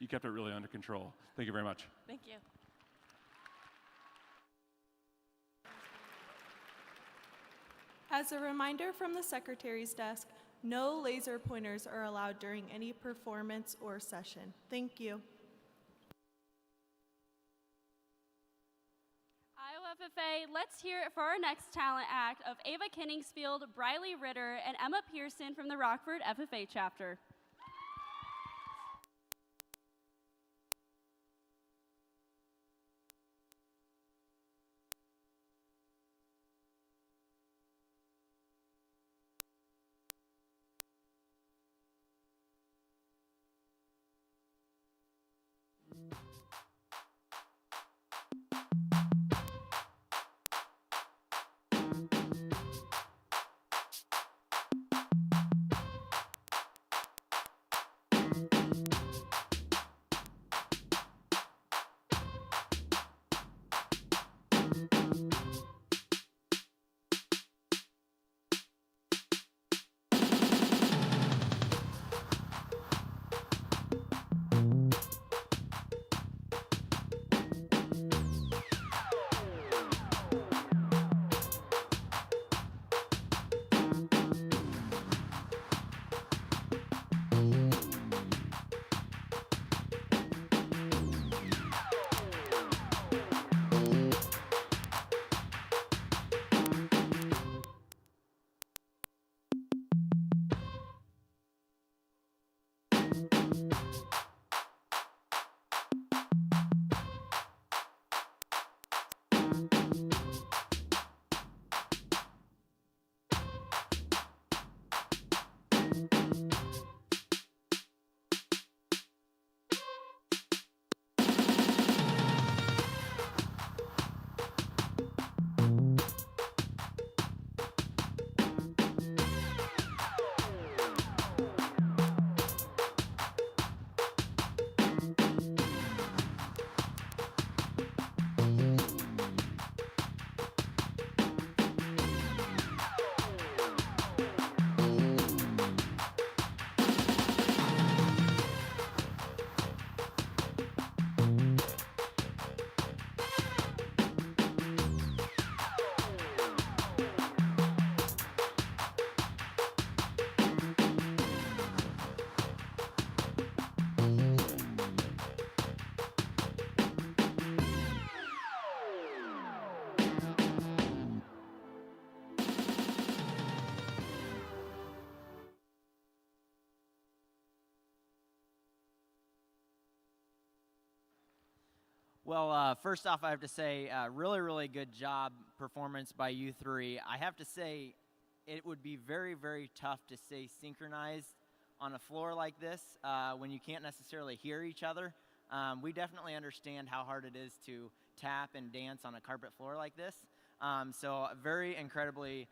You kept it really under control. Thank you very much. Thank you. As a reminder from the secretary's desk, no laser pointers are allowed during any performance or session. Thank you. Iowa FFA, let's hear it for our next talent act of Ava Kenningsfield, Briley Ritter, and Emma Pearson from the Rockford FFA chapter. Well, first off, I have to say, really good job performance by you three. I have to say, it would be very tough to stay synchronized on a floor like this when you can't necessarily hear each other. We definitely understand how hard it is to tap and dance on a carpet floor like this. So very incredibly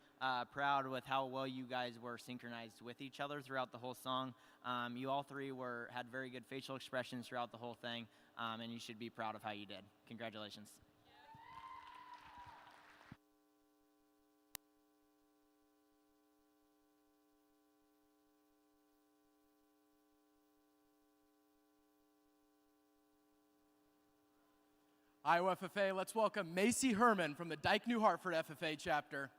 proud with how well you guys were synchronized with each other throughout the whole song. You all three had very good facial expressions throughout the whole thing, and you should be proud of how you did. Congratulations. Iowa FFA, let's welcome Macy Herman from the Dyke New Hartford FFA chapter.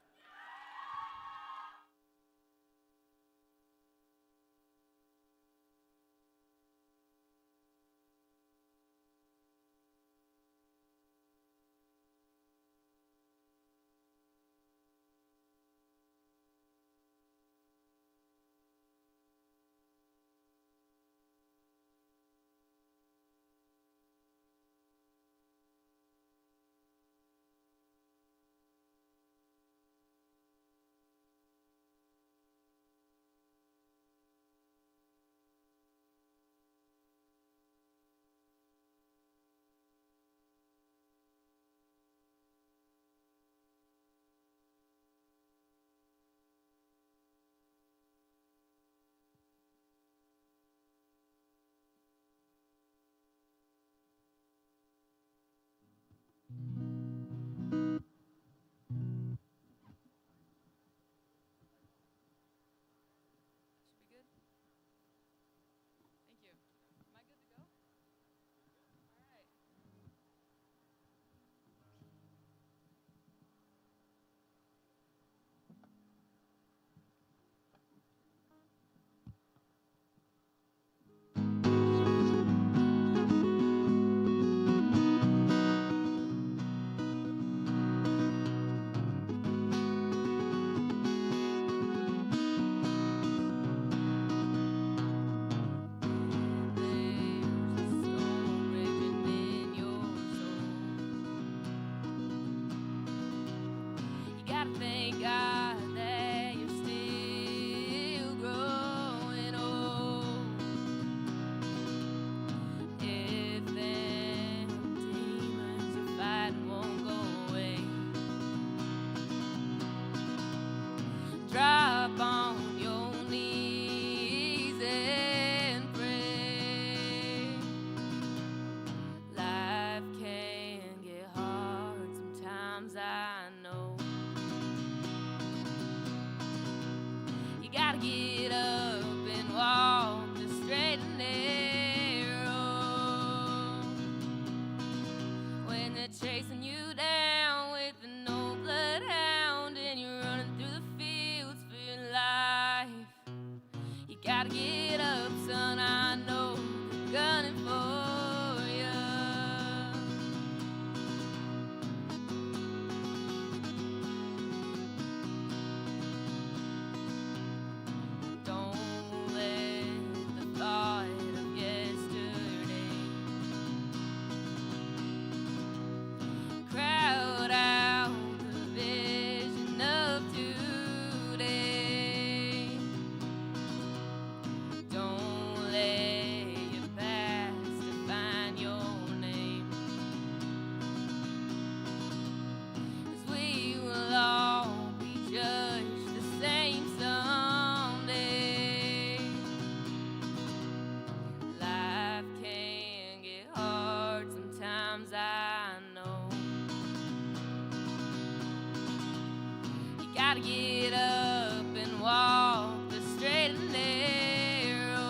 get up and walk the straight and narrow.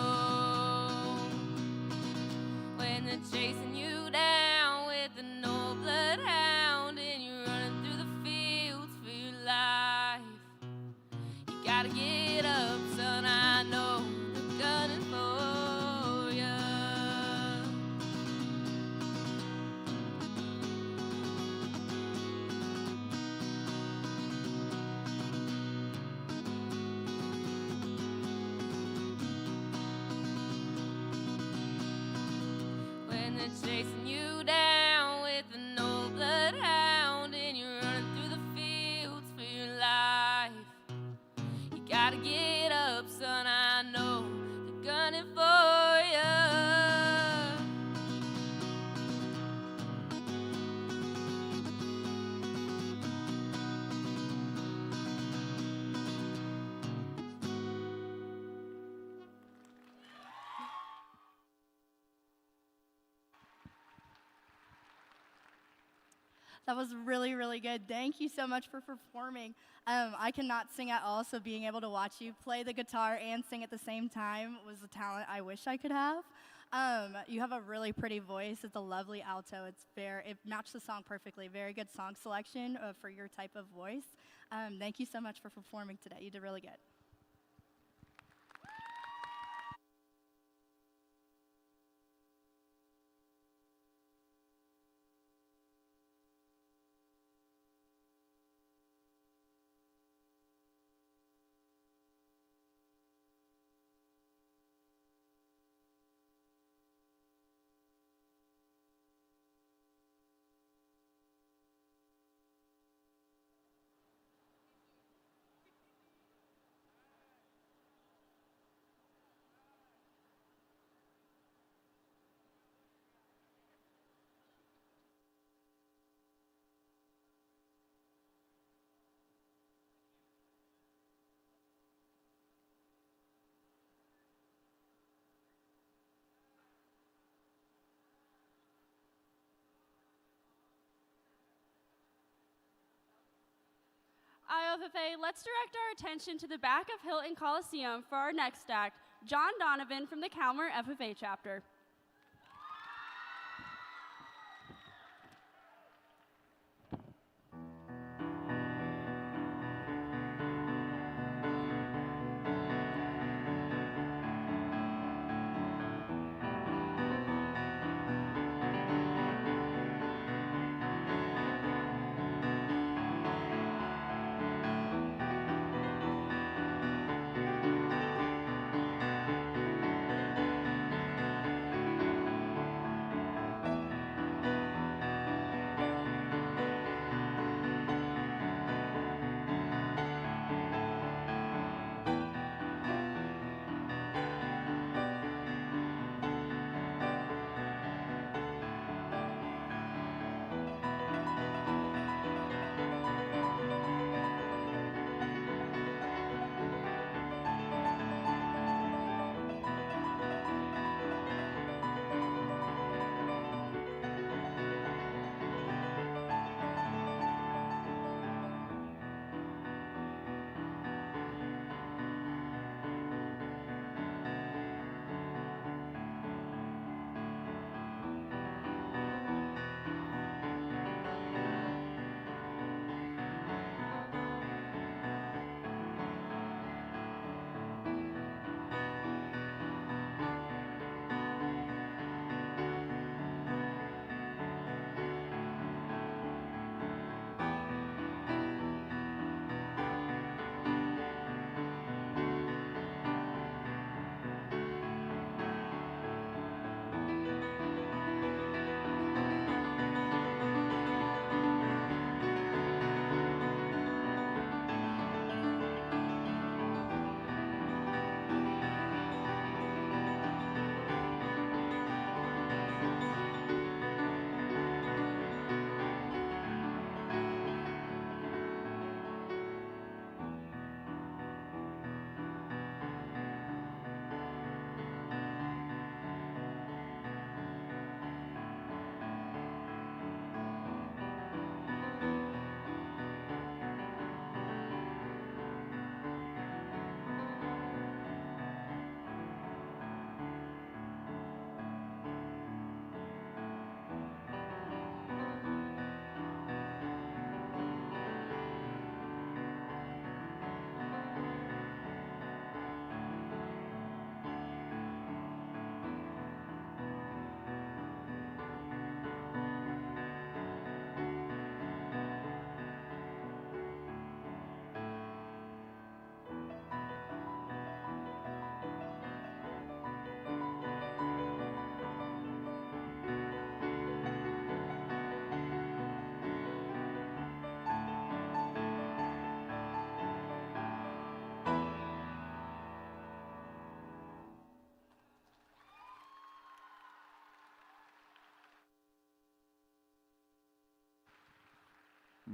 When they're chasing you down with an old bloodhound and you're running through the fields for your life, you gotta get up, son, I know they're gunning for you. When they're chasing you down with an old bloodhound and you're running through the fields for your life, you gotta get up, son, I know they're gunning for you. That was really, really good. Thank you so much for performing. I cannot sing at all, so being able to watch you play the guitar and sing at the same time was a talent I wish I could have. You have a really pretty voice. It's a lovely alto. It matched the song perfectly. Very good song selection for your type of voice. Thank you so much for performing today. You did really good. IFFA, let's direct our attention to the back of Hilton Coliseum for our next act, John Donovan from the Calmer FFA chapter.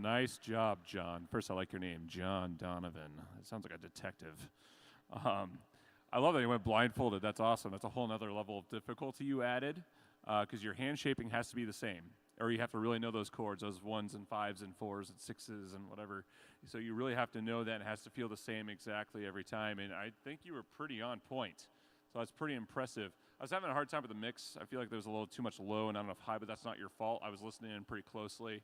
Nice job, John. First, I like your name, John Donovan. It sounds like a detective. I love that you went blindfolded. That's awesome. That's a whole nother level of difficulty you added, because your hand shaping has to be the same, or you have to really know those chords, those 1s and 5s and 4s and 6s and whatever. So you really have to know that. It has to feel the same exactly every time, and I think you were pretty on point. So that's pretty impressive. I was having a hard time with the mix. I feel like there was a little too much low and not enough high, but that's not your fault. I was listening in pretty closely.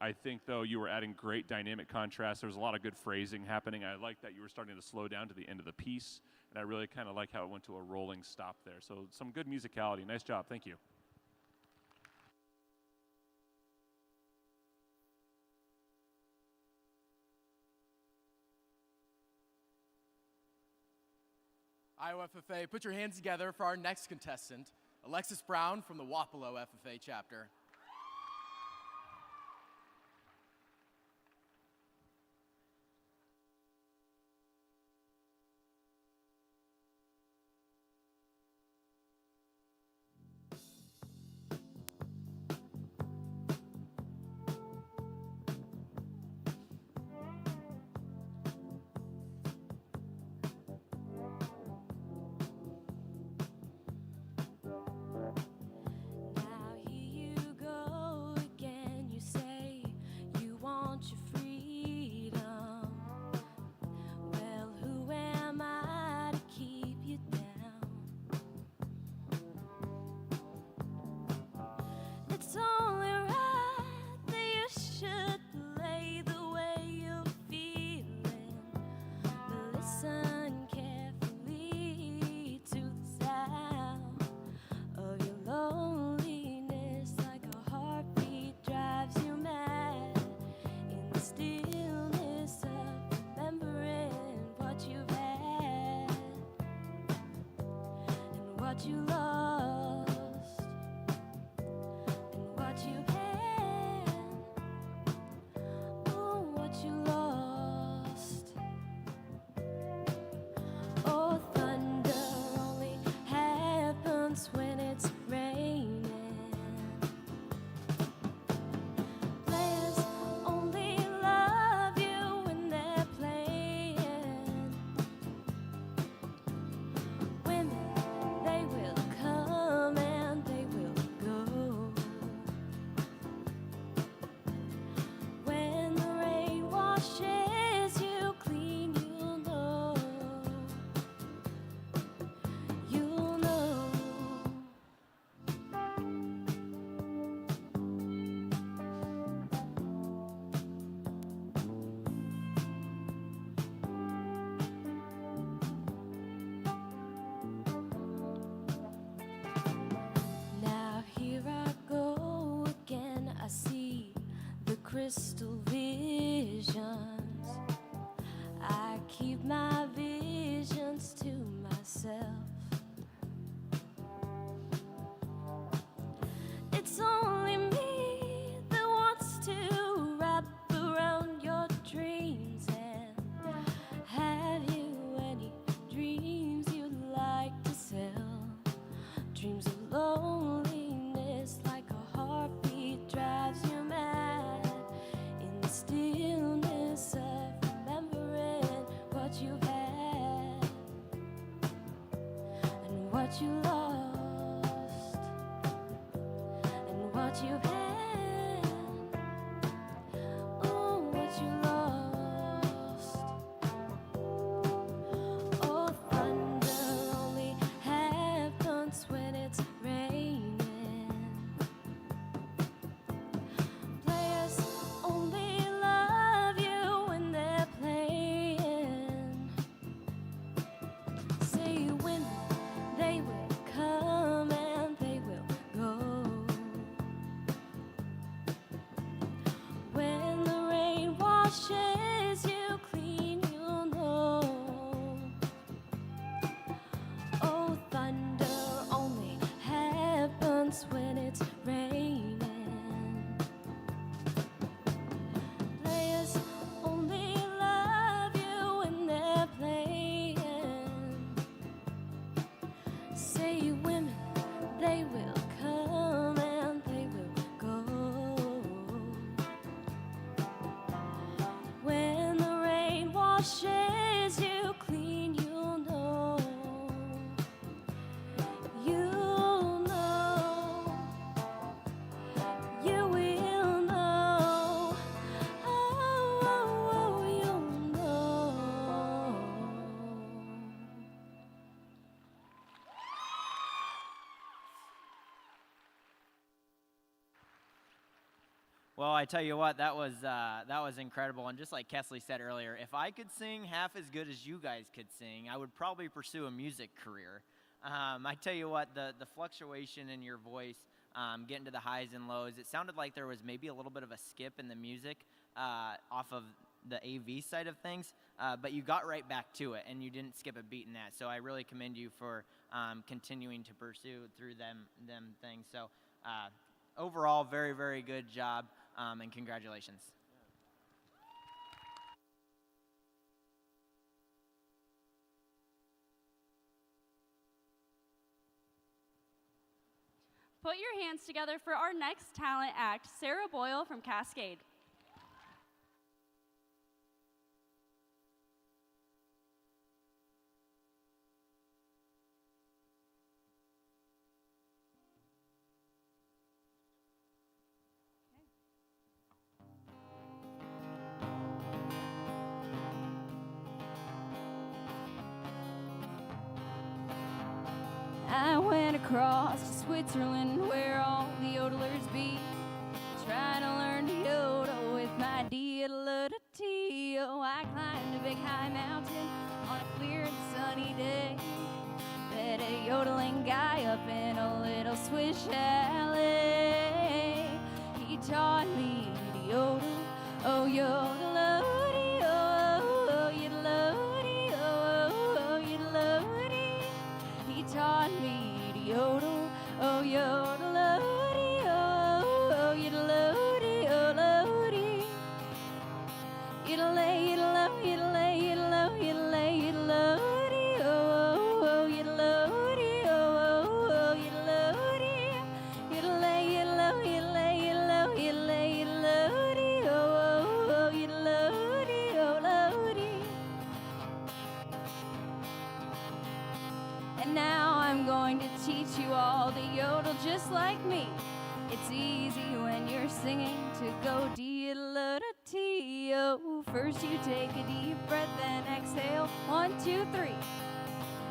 I think, though, you were adding great dynamic contrast. There was a lot of good phrasing happening. I like that you were starting to slow down to the end of the piece, and I really kind of like how it went to a rolling stop there. So some good musicality. Nice job. Thank you. IOFFA, put your hands together for our next contestant, Alexis Brown from the Wapello FFA chapter. Now here you go again. You say you want your freedom. Well, who am I to keep you down? It's only right that you should play the way you're feeling, but listen carefully to the sound of your loneliness. Like a heartbeat drives you mad in the stillness of remembering what you've had and what you lost and what you had. Oh, what you lost. Oh, thunder only happens when it's raining. Players only love you when they're playing. Women, they will come and they will go. When the rain washes you clean, you'll know. You'll know. Now here I go again. I see the crystal visions. I keep my visions to myself. It's only me that wants to wrap around your dreams. And have you any dreams you'd like to sell? Dreams of loneliness, like a heartbeat drives you mad in the stillness of remembering what you've had and what you lost and what you've had. Oh, what you lost. Oh, thunder only happens when it's raining. Players only love you when they're playing. Say women, they will come and they will go. When the rain washes you clean, you'll know. Oh, thunder only happens when it's raining. Players only love you when they're playing. Say women, they will come and they will go. washes you clean, you'll know. You'll know. You will know. Oh, you'll know. Well, I tell you what, that was incredible. And just like Kesley said earlier, if I could sing half as good as you guys could sing, I would probably pursue a music career. I tell you what, the fluctuation in your voice, getting to the highs and lows, it sounded like there was maybe a little bit of a skip in the music off of the AV side of things, but you got right back to it, and you didn't skip a beat in that. So I really commend you for continuing to pursue through them things. So overall, very, very good job, and congratulations. Put your hands together for our next talent act, Sarah Boyle from Cascade. I went across to Switzerland where all the yodelers be, trying to learn to yodel with my diddle-a-dee. Oh, I climbed a big high mountain on a clear and sunny day. Met a yodeling guy up in a little Swiss chalet. He taught me to yodel, oh yodel-a-dee, oh yodel-a-dee, oh yodel-a-dee. He taught me to yodel, oh yodel-a-dee, oh yodel-a-dee, oh lo-dee. Yodel-a, yodel-a, yodel-a, yodel-a, yodel-a, yodel-a-dee, oh yodel-a-dee, oh yodel-a-dee. Yodel-a, yodel-a, yodel-a, yodel-a, yodel-a, yodel-a-dee, oh yodel-a-dee, oh lo-dee. And now I'm going to teach you all to yodel just like me. It's easy when you're singing to go diddle-a-dee. Oh, first you take a deep breath, then exhale. 1, 2, 3.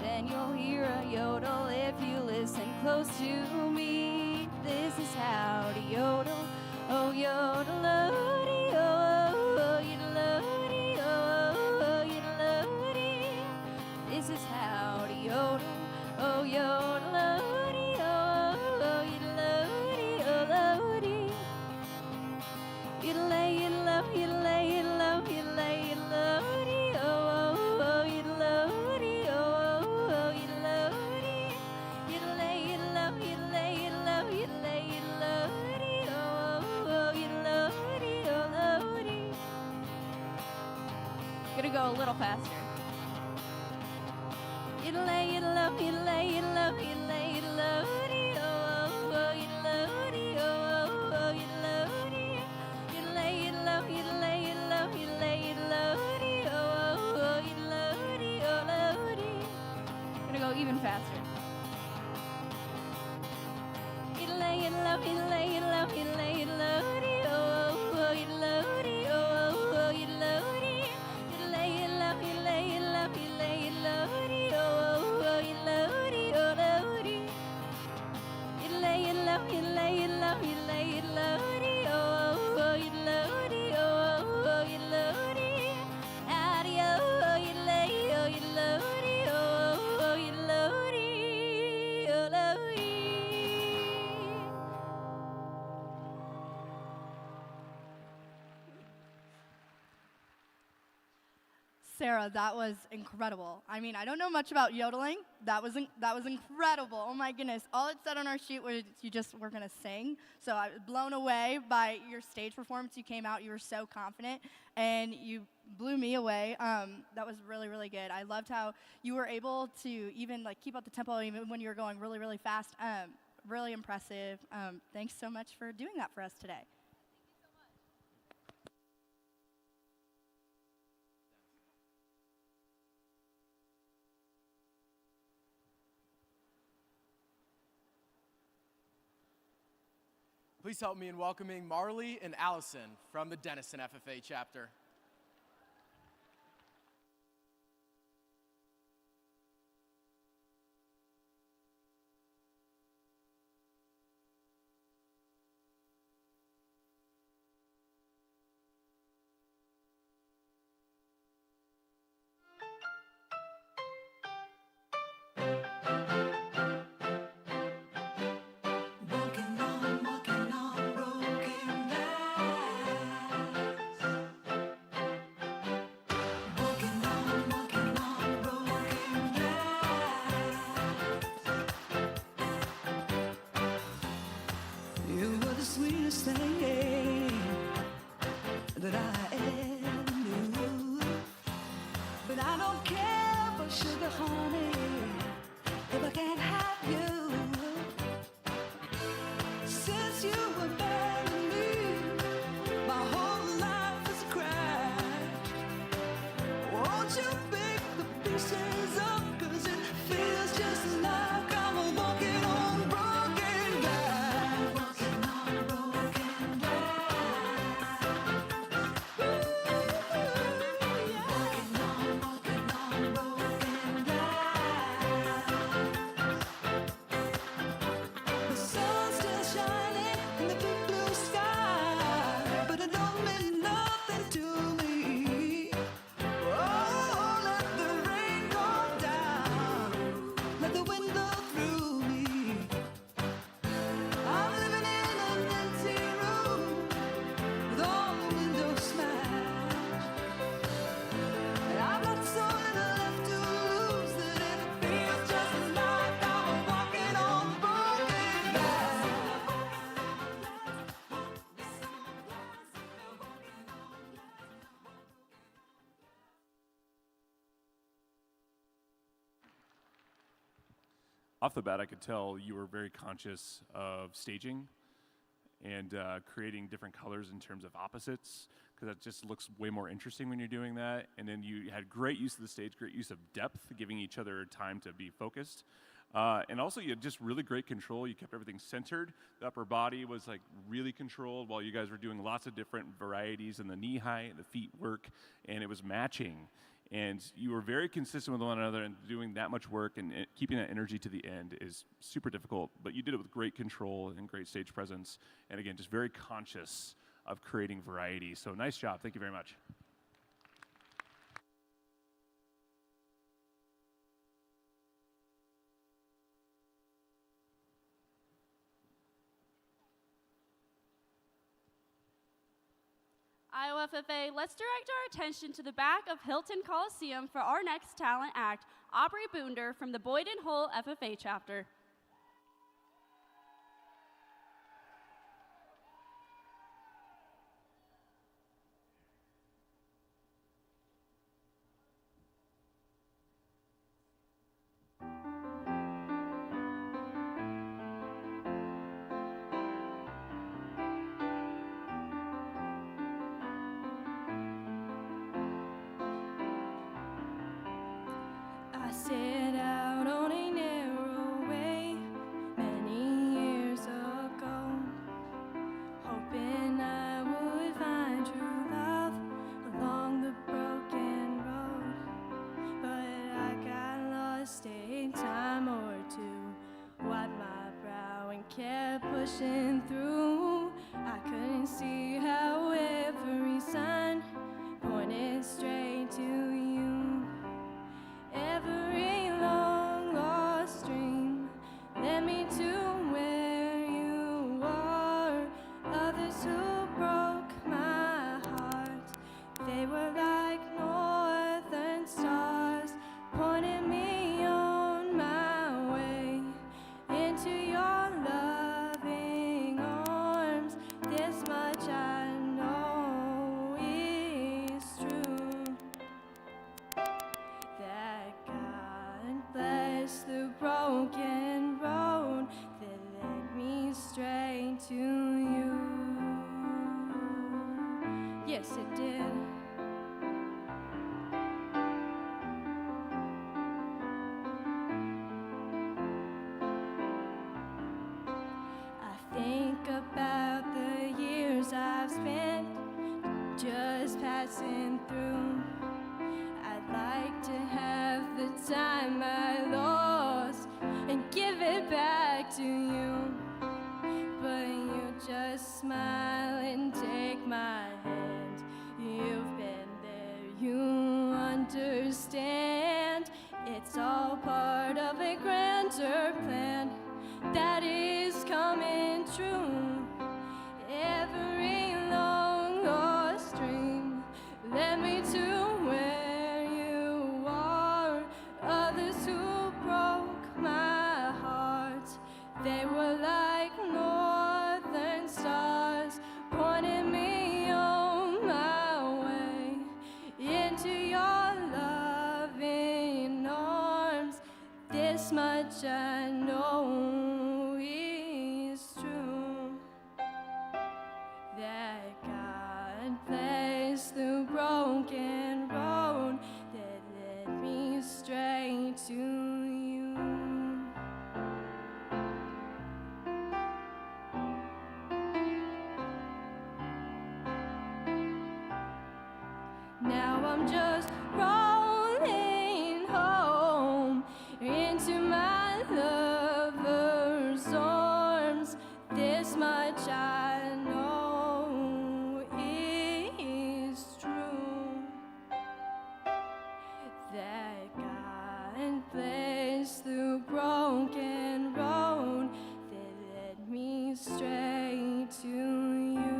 Then you'll hear a yodel if you listen close to me. This is how to yodel. Oh, yodel-a-dee, oh yodel-a-dee, oh yodel-a-dee. This is how to yodel. Oh, yodel-a-dee, oh yodel-a-dee, oh lo-dee. Yodel-a, yodel-a, yodel-a, yodel-a, yodel-a, yodel-a-dee, oh yodel-a-dee, oh yodel-a-dee. Yodel-a, yodel-a, yodel-a, yodel-a, yodel-a, yodel-a-dee, oh yodel-a-dee, oh lo-dee. Gonna go a little faster. Yodel-a, yodel-a, yodel-a, yodel-a, yodel-a, yodel-a-dee, oh yodel-a-dee, oh yodel-a-dee. Yodel-a, yodel-a, yodel-a, yodel-a, yodel-a, yodel-a-dee, oh yodel-a-dee, oh lo-dee. Gonna go even faster. Yodel-a, yodel-a, yodel-a, yodel-a, yodel-a, yodel-a-dee, oh yodel-a-dee, oh yodel-a-dee. Yodel-a, yodel-a, yodel-a, yodel-a, yodel-a, yodel-a-dee, oh yodel-a-dee, oh lo-dee. Yodel-a, yodel-a, yodel-a, yodel-a, yodel-a, yodel-a-dee, oh yodel-a-dee, oh yodel-a-dee. Ah-dee, oh yodel-a, oh yodel-a-dee, oh yodel-a-dee, oh lo-dee. Sarah, that was incredible. I mean, I don't know much about yodeling. That was incredible. Oh my goodness. All it said on our sheet was you just were gonna sing. So I was blown away by your stage performance. You came out, you were so confident, and you blew me away. That was really, really good. I loved how you were able to even like keep up the tempo even when you were going really, really fast. Really impressive. Thanks so much for doing that for us today. Please help me in welcoming Marley and Allison from the Denison FFA chapter. Sweetest thing that I ever knew. But I don't care for sugar, honey, if I can't have you. Since you were married me, my whole life is a crash. Won't you pick the pieces up, 'cause it feels just like I'm walking on broken glass. Walking on broken glass. Ooh, yeah. Walking on broken glass. The sun's still shining in the big blue sky, but it don't mean nothing to me. Oh, let the rain go down, let the wind blow through me. I'm living in an empty room with all the windows smashed, and I've got so little left to lose that it feels just like I'm walking on broken glass. Off the bat, I could tell you were very conscious of staging and creating different colors in terms of opposites, because that just looks way more interesting when you're doing that. And then you had great use of the stage, great use of depth, giving each other time to be focused. And also, you had just really great control. You kept everything centered. The upper body was like really controlled while you guys were doing lots of different varieties in the knee height, the feet work, and it was matching. And you were very consistent with one another, and doing that much work and keeping that energy to the end is super difficult, but you did it with great control and great stage presence. And again, just very conscious of creating variety. So nice job. Thank you very much. IOFFA, let's direct our attention to the back of Hilton Coliseum for our next talent act, Aubrey Boender from the Boyd and Hull FFA chapter. I set out on a narrow way many years ago, hoping I would find true love along the broken road. But I got lost a time or two, wiped my brow and kept pushing through. I couldn't see how every sign pointed straight to you. Every long lost dream led me to where you are. Others who broke my heart, they were like northern stars, pointing me on my way into your loving arms. This much I know is true, that God bless the broken road that led me straight to you. Yes, it did. I think about passing through. I'd like to have the time I lost and give it back to you. But you just smile and take my hand. You've been there, you understand. It's all part of a grander plan that is coming true. Every long lost dream led me to where you are. Others who broke my heart, they were like northern stars, pointing me on my way into your loving arms. This much I know is true, that God placed the broken road that led me straight to you. Now I'm just rolling home into my lover's arms. This much I know is true, that God placed the broken road that led me straight to you.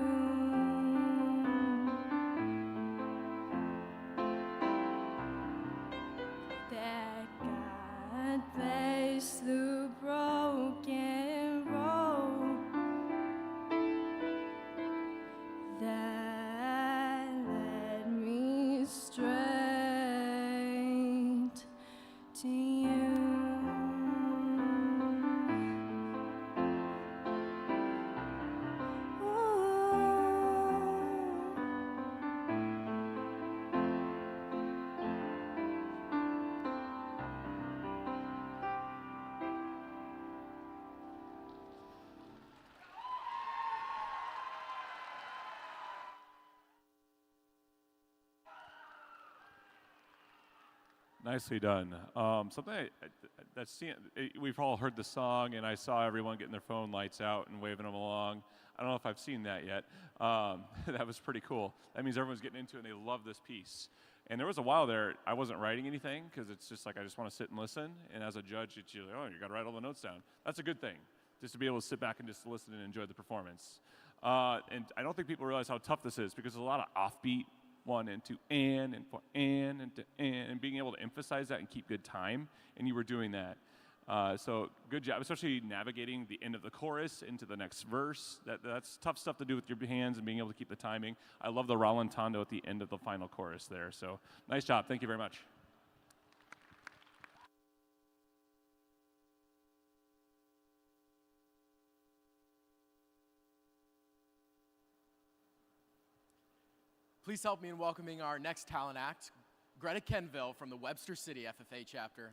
That God placed the broken road that led me straight to you. Nicely done. Something we've all heard the song, and I saw everyone getting their phone lights out and waving them along. I don't know if I've seen that yet. That was pretty cool. That means everyone's getting into it, and they love this piece. And there was a while there I wasn't writing anything because it's just like I just want to sit and listen. And as a judge, it's usually, oh, you got to write all the notes down. That's a good thing, just to be able to sit back and just listen and enjoy the performance. And I don't think people realize how tough this is because there's a lot of offbeat. 1 and 2 and for and to and being able to emphasize that and keep good time, and you were doing that. So good job, especially navigating the end of the chorus into the next verse. That's tough stuff to do with your hands and being able to keep the timing. I love the rallentando at the end of the final chorus there. So nice job. Thank you very much. Please help me in welcoming our next talent act, Greta Kenville from the Webster City FFA chapter.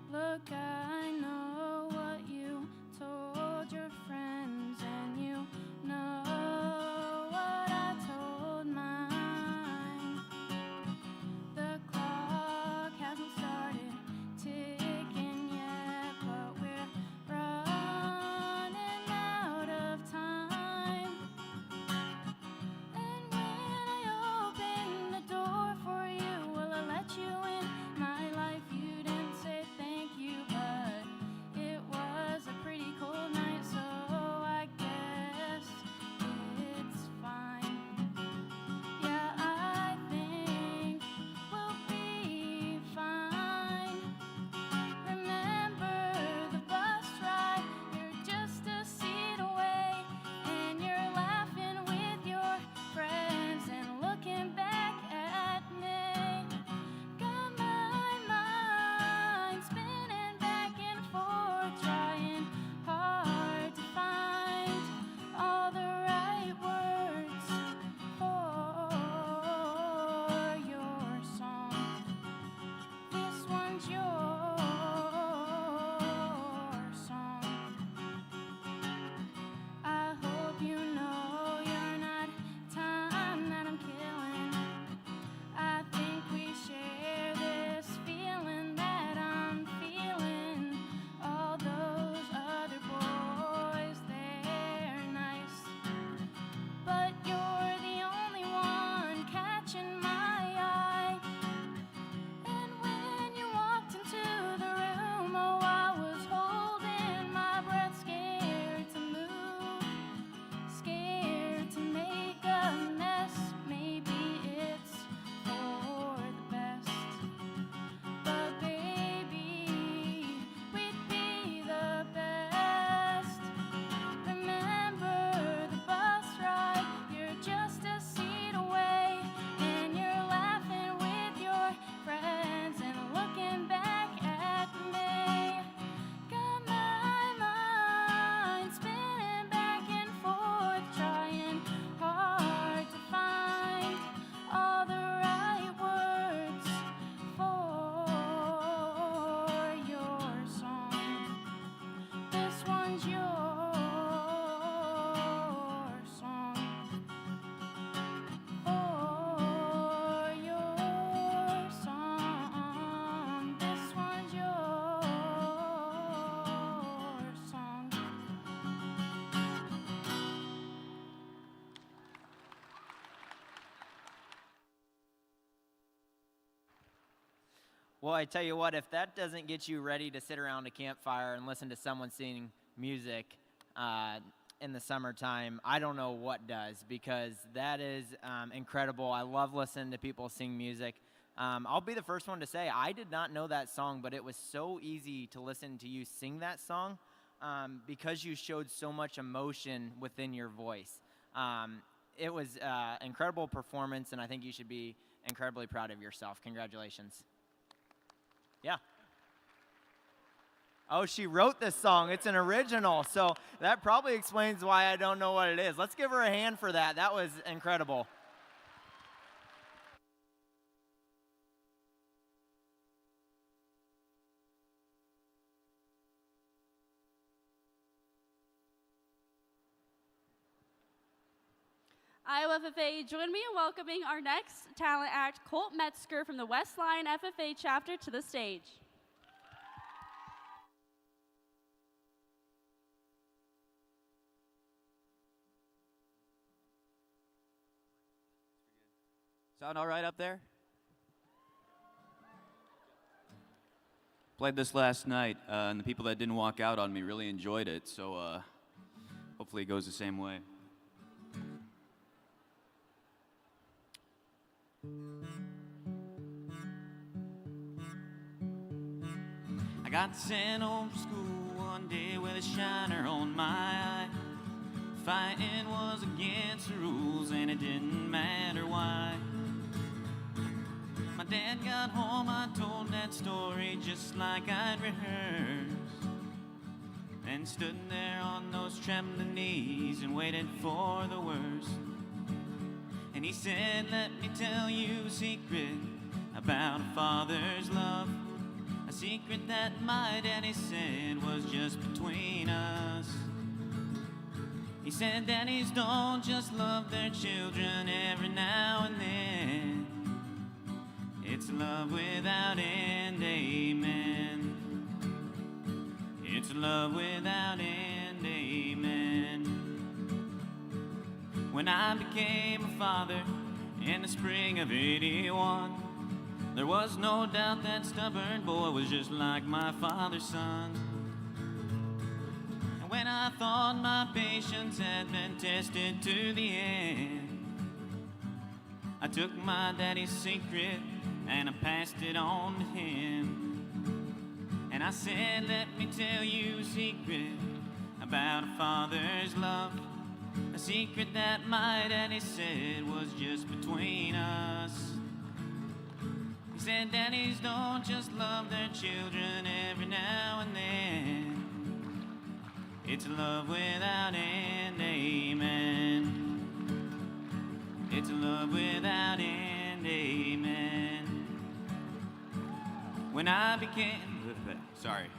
Look, I know what you told your friends, and you know what I told mine. The clock hasn't started ticking yet, but we're running out of time. And when I open the door for you, will I let you in my life? You didn't say thank you, but Well, I tell you what, if that doesn't get you ready to sit around a campfire and listen to someone sing music in the summertime, I don't know what does, because that is incredible. I love listening to people sing music. I'll be the first one to say I did not know that song, but it was so easy to listen to you sing that song because you showed so much emotion within your voice. It was an incredible performance, and I think you should be incredibly proud of yourself. Congratulations. Yeah. Oh, she wrote this song. It's an original, so that probably explains why I don't know what it is. Let's give her a hand for that. That was incredible. Iowa FFA, join me in welcoming our next talent act, Colt Metzger from the West Line FFA chapter, to the stage. Sound all right up there? Played this last night, and the people that didn't walk out on me really enjoyed it, so hopefully it goes the same way. I got sent home from school one day with a shiner on my eye. Fighting was against the rules and it didn't matter why. My dad got home, I told that story just like I'd rehearsed, and stood there on those trembling knees and waited for the worst. And he said, let me tell you a secret about a father's love, a secret that my daddy said was just between us. He said, daddies don't just love their children every now and then. It's love without end, amen. It's love without end, amen. When I became a father in the spring of '81, there was no doubt that stubborn boy was just like my father's son. And when I thought my patience had been tested to the end, I took my daddy's secret and I passed it on to him. And I said, let me tell you a secret about a father's love, a secret that my daddy said was just between us. He said, daddies don't just love their children every now and then. It's love without end, amen. It's love without end, amen. When I became, sorry.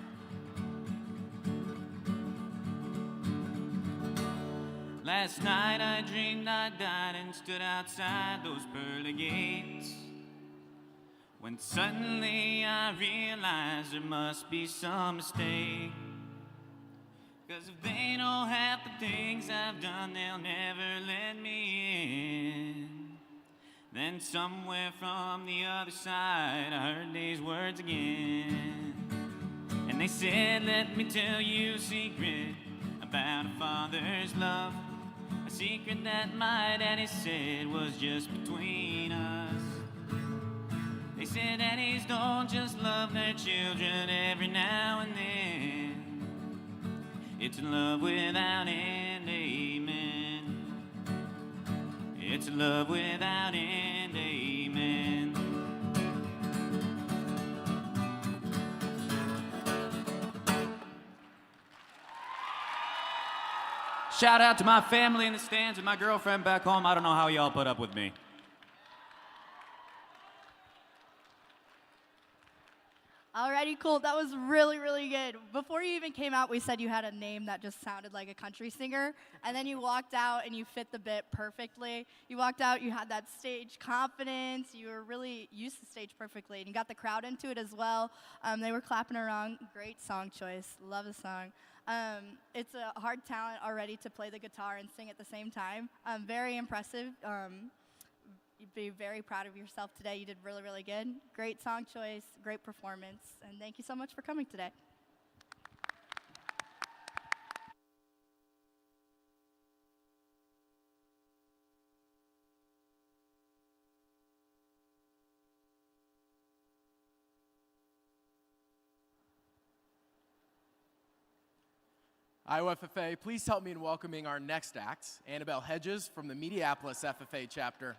Last night I dreamed I died and stood outside those pearly gates, when suddenly I realized there must be some mistake. 'Cause if they know half the things I've done, they'll never let me in. Then somewhere from the other side I heard these words again, and they said, let me tell you a secret about a father's love, a secret that my daddy said was just between us. They said daddies don't just love their children every now and then. It's love without end, amen. It's love without end, amen. Shout out to my family in the stands and my girlfriend back home. I don't know how y'all put up with me. Alrighty, Colt, that was really, really good. Before you even came out, we said you had a name that just sounded like a country singer, and then you walked out and you fit the bit perfectly. You walked out, you had that stage confidence, you were really used the stage perfectly, and you got the crowd into it as well. They were clapping along. Great song choice. Love the song. It's a hard talent already to play the guitar and sing at the same time. Very impressive. you'd be very proud of yourself today. You did really, really good. Great song choice, great performance, and thank you so much for coming today. IOFFA, please help me in welcoming our next act, Annabelle Hedges from the Minneapolis FFA chapter.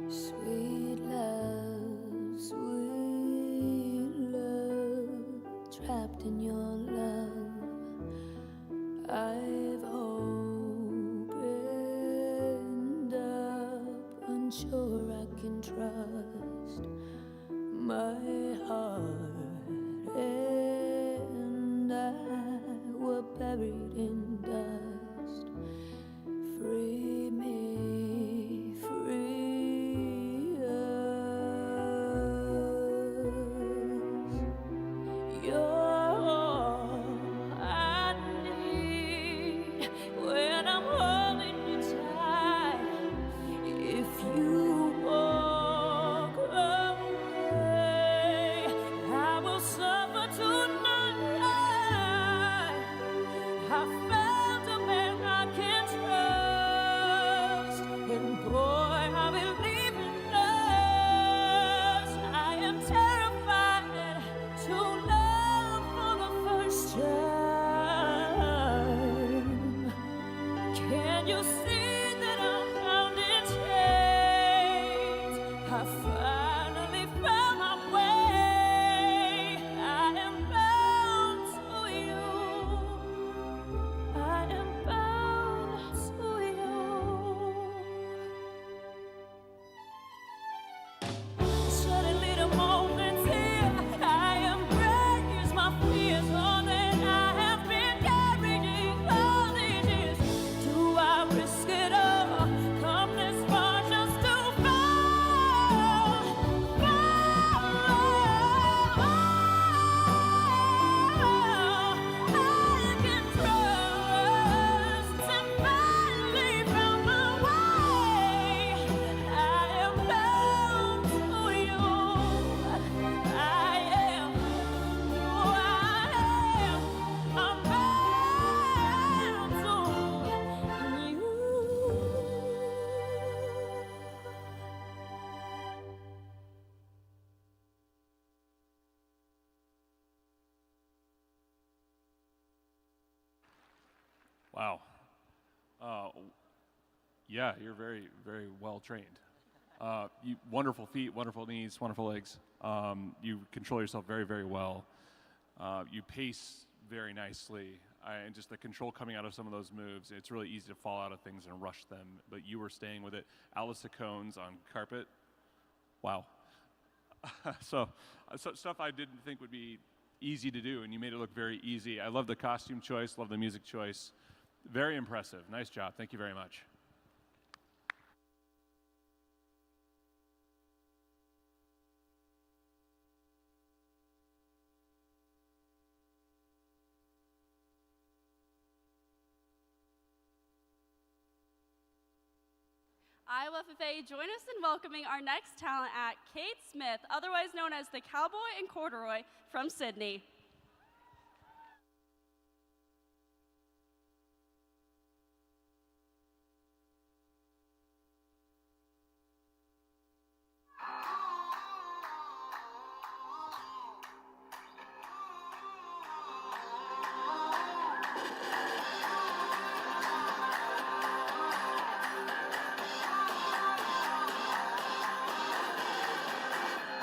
Sweet love, sweet love, trapped in your love. I've opened up, unsure I can trust my heart, and I were buried in dust. Free me, free us. You're all I need when I'm holding you tight. If you walk away, I will suffer tonight. I found a man I can trust, and boy, I believe in us. I am terrified to love for the first time. Can you see that I'm bound in chains? I finally found my way. I am bound to you. I am bound to you. Suddenly the moment's here. I embrace my fears, all that I have been carrying all these years. Do I risk it all? Come this far just to fall, I can trust and finally found my way. I am bound to you. I am, I'm bound to you. Wow. Yeah, you're very, very well trained. You wonderful feet, wonderful knees, wonderful legs. You control yourself very, very well. You pace very nicely, and just the control coming out of some of those moves. It's really easy to fall out of things and rush them, but you were staying with it. Alice Cones on carpet. Wow. So stuff I didn't think would be easy to do, and you made it look very easy. I love the costume choice, love the music choice. Very impressive. Nice job. Thank you very much. IOFFA, join us in welcoming our next talent act, Kate Smith, otherwise known as the Cowboy in Corduroy from Sydney.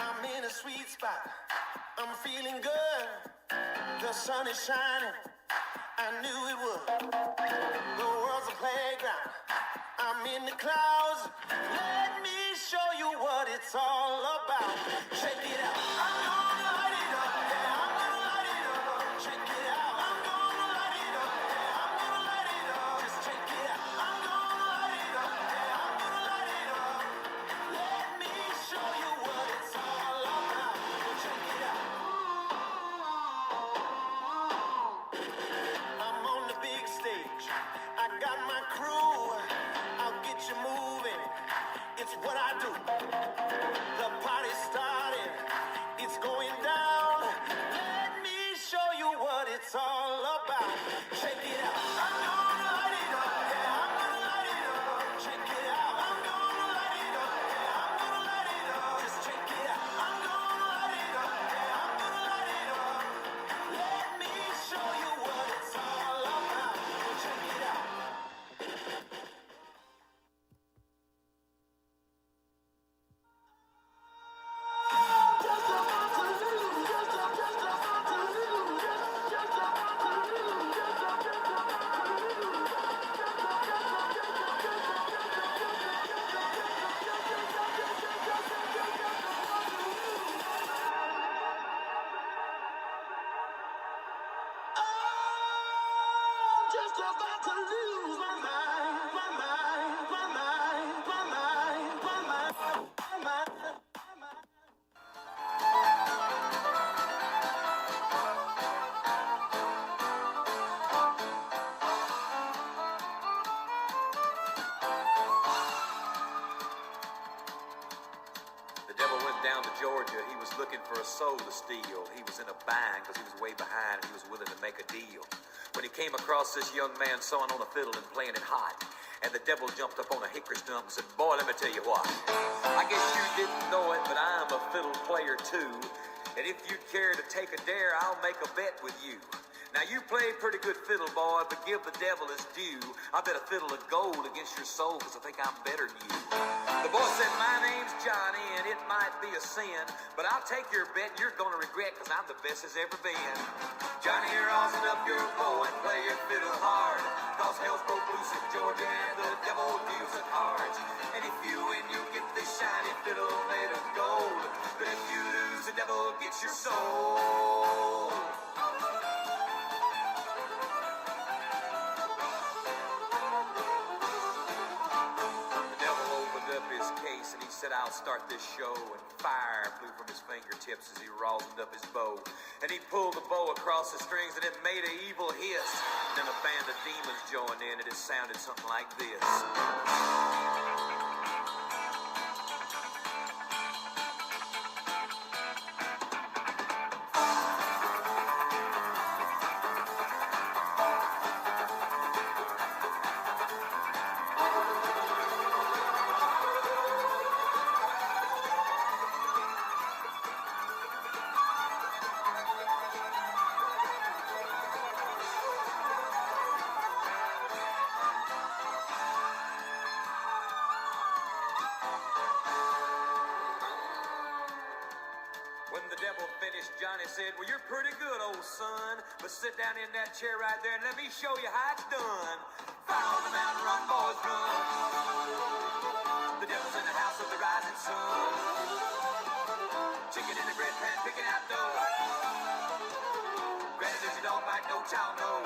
I'm in a sweet spot. I'm feeling good. The sun is shining. I knew it would. The world's a playground. I'm in the clouds. Let me show you what it's all about. Check it out. I'm gonna light it up. Yeah, I'm gonna light it up. Check it out. I'm gonna light it up. Yeah, I'm gonna Check it out. I'm gonna light it up. Yeah, I'm gonna light it up. Check it out. I'm gonna light it up. Yeah, I'm gonna light it up. Just check it out. I'm gonna light it up. Yeah, I'm gonna light it up. Let me show you what it's all about. Check it out. Just about to lose my mind, my mind, my mind, my mind, my mind, my mind, my mind. The devil went down to Georgia. He was looking for a soul to steal. He was in a bind because he was way behind and he was willing to make a deal. When he came across this young man sawing on a fiddle and playing it hot, and the devil jumped up on a hickory stump and said, "Boy, let me tell you what. I guess you didn't know it, but I'm a fiddle player too. And if you'd care to take a dare, I'll make a bet with you. Now you play pretty good fiddle, boy, but give the devil his due. I bet a fiddle of gold against your soul, because I think I'm better than you." The boy said, "My name's Johnny, and it might be a sin, but I'll take your bet, and you're gonna regret, because I'm the best as ever been. Johnny, rosin up your bow and play your fiddle hard, cause hell's broke loose in Georgia, and the devil deals the cards. And if you win, you get this shiny fiddle made of gold, but if you lose, the devil gets your soul." His case and he said, "I'll start this show," and fire flew from his fingertips as he rosined up his bow, and he pulled the bow across the strings and it made an evil hiss. Then a band of demons joined in and it sounded something like this. Johnny said, "Well, you're pretty good, old son, but sit down in that chair right there and let me show you how it's done. Fire on the mountain, run, boys, run. The devil's in the house of the rising sun. Chicken in the bread pan, picking out dough. Granny says you don't bite no child, no."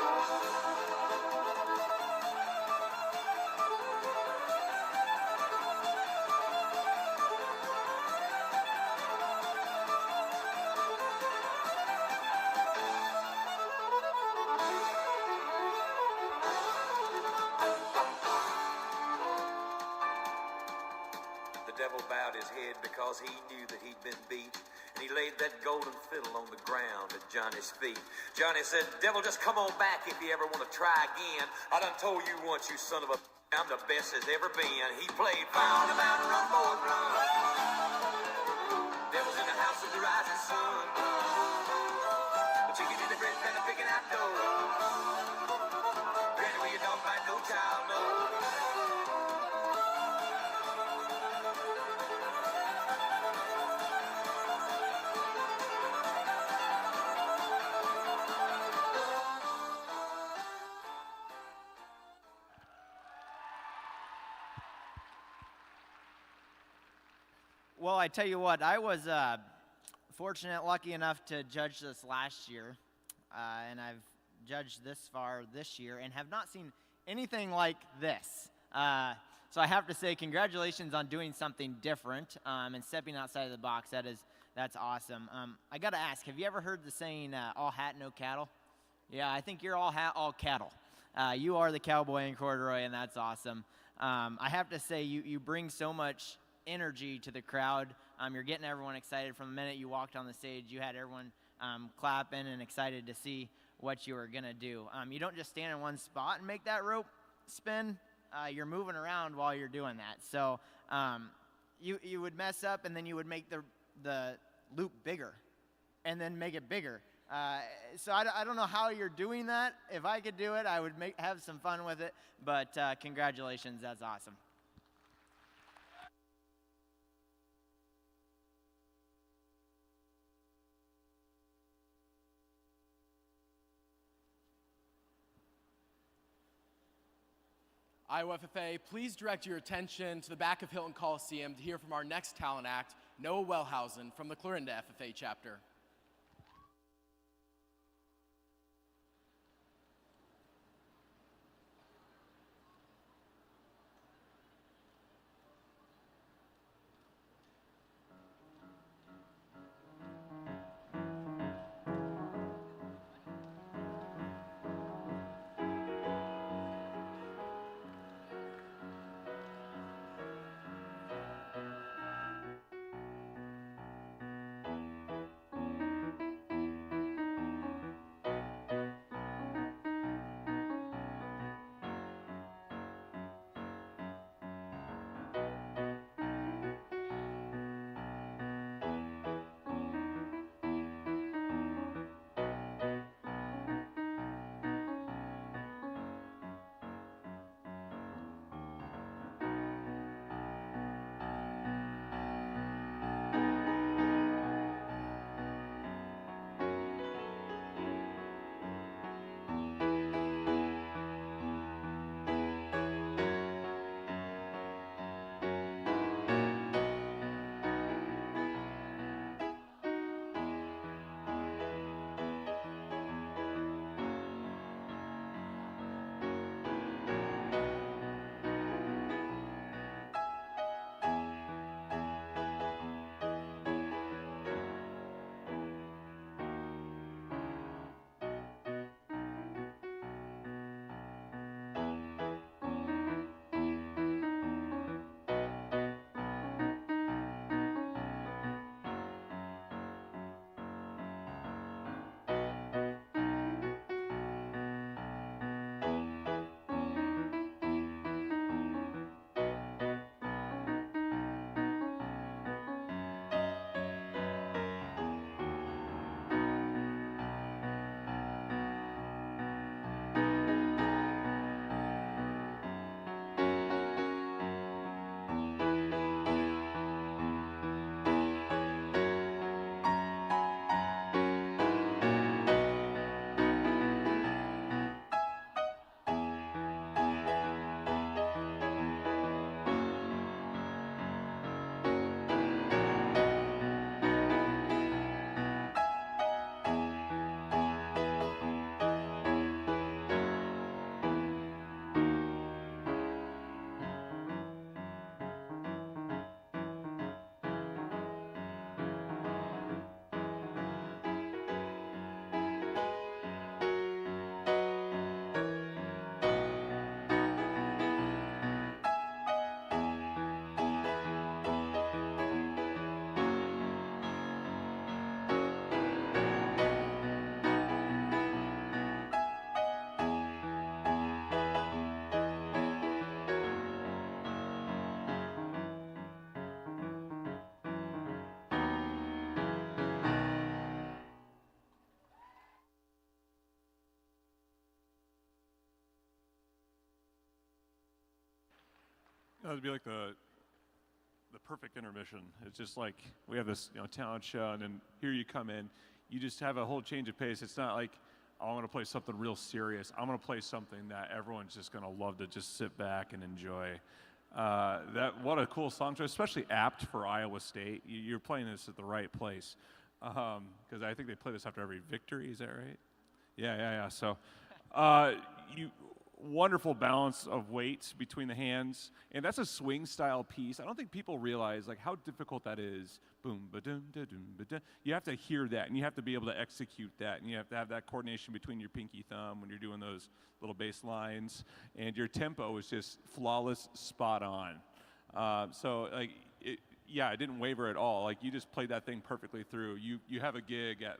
The devil bowed his head because he knew that he'd been beat, and he laid that golden fiddle on the ground at Johnny's feet. Johnny said, "Devil, just come on back if you ever want to try again. I done told you once, you son of a I'm the best as ever been." He played "Fire on the Mountain, Run, Boys, Run." Devil's in the house of the rising sun. The chicken in the bread pan, picking out dough. Granny, well, you don't bite no child, no. Well, I tell you what, I was fortunate, lucky enough to judge this last year, and I've judged this far this year and have not seen anything like this. So I have to say congratulations on doing something different and stepping outside of the box. That's awesome. I got to ask, have you ever heard the saying, all hat, no cattle? Yeah, I think you're all hat, all cattle. You are the cowboy in corduroy, and that's awesome. I have to say you bring so much energy to the crowd. You're getting everyone excited. From the minute you walked on the stage, you had everyone clapping and excited to see what you were going to do. You don't just stand in one spot and make that rope spin. You're moving around while you're doing that. So you would mess up, and then you would make the loop bigger and then make it bigger. So I don't know how you're doing that. If I could do it, I would have some fun with it. But congratulations, that's awesome. Iowa FFA, please direct your attention to the back of Hilton Coliseum to hear from our next talent act, Noah Wellhousen from the Clarinda FFA chapter. It'd be like the perfect intermission. It's just like we have this talent show, and then here you come in. You just have a whole change of pace. It's not like, oh, I'm going to play something real serious. I'm going to play something that everyone's just going to love to just sit back and enjoy. What a cool song choice, especially apt for Iowa State. You're playing this at the right place, because I think they play this after every victory. Is that right? Yeah. So, wonderful balance of weight between the hands, and that's a swing style piece. I don't think people realize like how difficult that is. Boom, ba-dum, da-dum, ba-dum. You have to hear that, and you have to be able to execute that, and you have to have that coordination between your pinky thumb when you're doing those little bass lines, and your tempo is just flawless, spot on. So like, it didn't waver at all. Like you just played that thing perfectly through. You have a gig at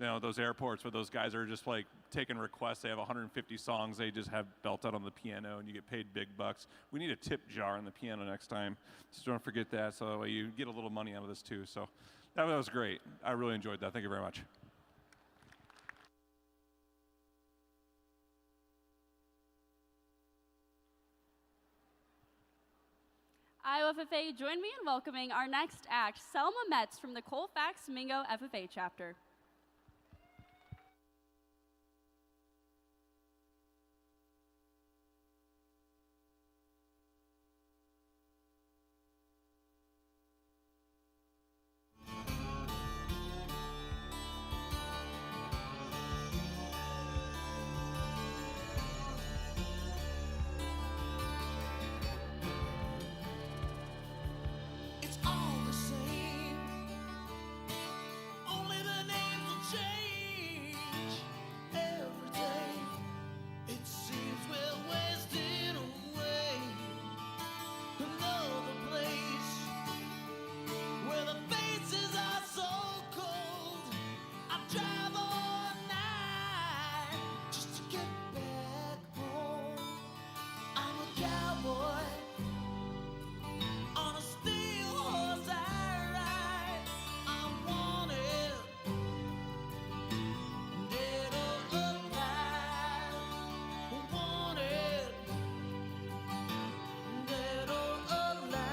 you know, those airports where those guys are just like taking requests. They have 150 songs they just have belt out on the piano, and you get paid big bucks. We need a tip jar on the piano next time, so don't forget that. So that way you get a little money out of this too. So that was great. I really enjoyed that. Thank you very much. IOFFA, join me in welcoming our next act, Selma Metz from the Colfax Mingo FFA chapter. It's all the same. Only the names will change every day. It seems we're wasting away. Another place where the faces are so cold. I drive all night just to get back home. I'm a cowboy. On a steel horse I ride. I'm wanted, dead or alive. Wanted, dead or alive.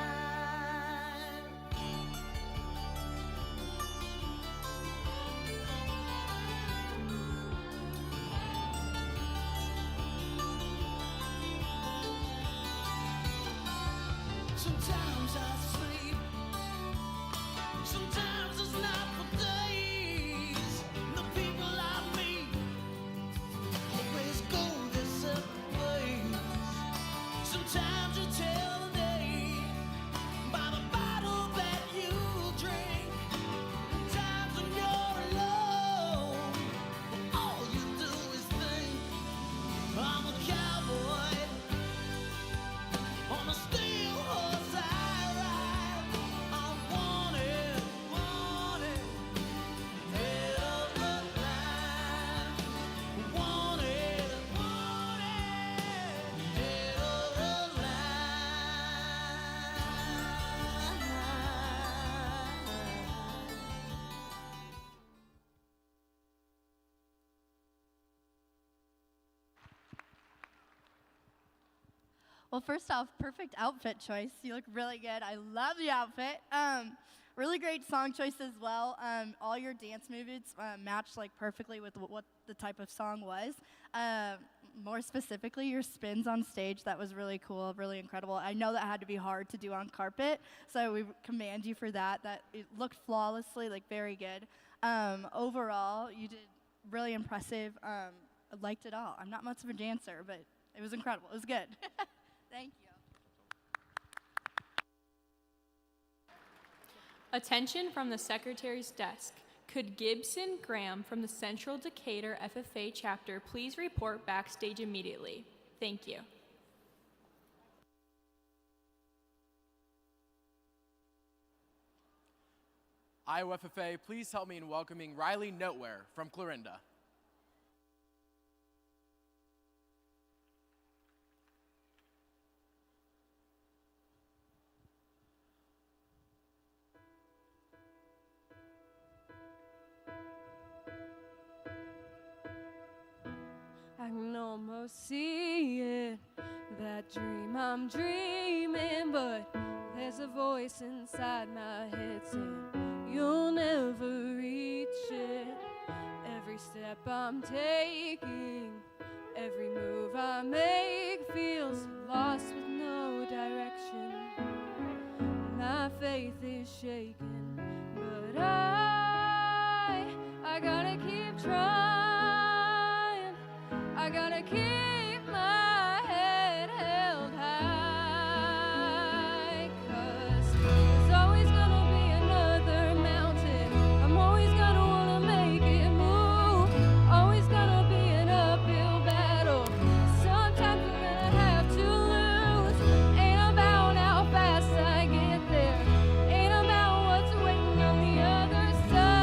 Sometimes I sleep, sometimes it's not for days. The people I meet always go their separate ways. Sometimes you tell the day by the bottle that you drink. Times when you're alone, all you do is think. I'm a cowboy. On a steel horse I ride. I'm wanted, wanted, dead or alive. Wanted, wanted, dead or alive. Well, first off, perfect outfit choice. You look really good. I love the outfit. Really great song choice as well. All your dance moves matched like perfectly with what the type of song was. More specifically, your spins on stage, that was really cool, really incredible. I know that had to be hard to do on carpet, so we commend you for that. That it looked flawlessly, like very good. Overall, you did really impressive. I liked it all. I'm not much of a dancer, but it was incredible. It was good. Thank you. Attention from the Secretary's desk. Could Gibson Graham from the Central Decatur FFA chapter please report backstage immediately? Thank you. IOFFA, please help me in welcoming Riley Noteware from Clarinda. I can almost see it, that dream I'm dreaming, but there's a voice inside my head saying you'll never reach it. Every step I'm taking, every move I make feels lost with no direction. My faith is shaken, but I gotta keep trying. I gotta keep my head held high, 'cause there's always gonna be another mountain. I'm always gonna wanna make it move. Always gonna be an uphill battle. Sometimes I'm gonna have to lose. Ain't about how fast I get there. Ain't about what's waiting on the other side.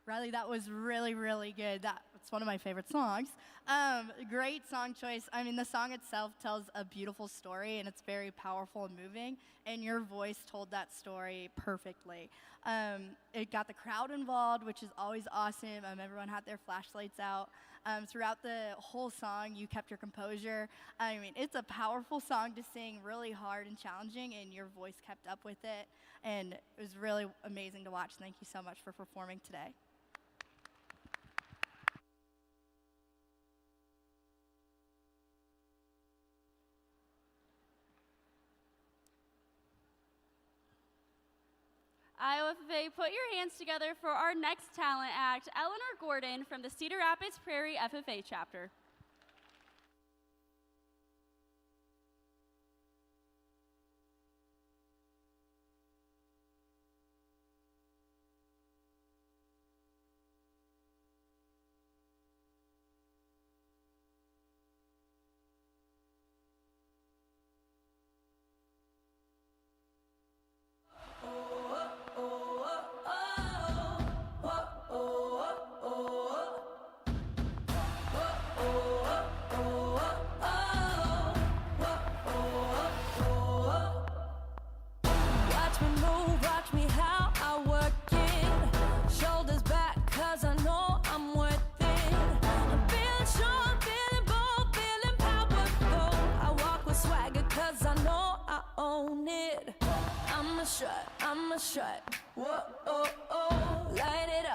Riley, that was really, really good. That's one of my favorite songs. Great song choice. I mean, the song itself tells a beautiful story, and it's very powerful and moving, and your voice told that story perfectly. It got the crowd involved, which is always awesome. Everyone had their flashlights out. Throughout the whole song, you kept your composure. I mean, it's a powerful song to sing, really hard and challenging, and your voice kept up with it, and it was really amazing to watch. Thank you so much for performing today. IOFFA, put your hands together for our next talent act, Elellanar Gordon from the Cedar Rapids Prairie FFA chapter. Watch me move, watch me how I work it. Shoulders back, cause I know I'm worth it. I'm feeling strong, feeling bold, feeling powerful. I walk with swagger, cause I know I own it. I'ma strut, whoa, oh, oh. Light it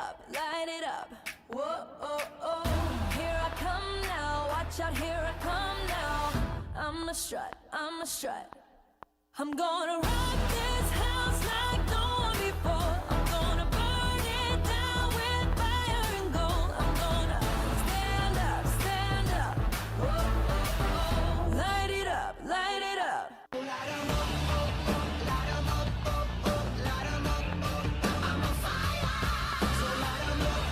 up, whoa, oh, oh. Here I come now, watch out, here I come now. I'ma strut. I'm gonna rock this house like no one before. I'm gonna burn it down with fire and gold. I'm gonna stand up, whoa, oh, oh. Light it up. I'm on fire. So light 'em up,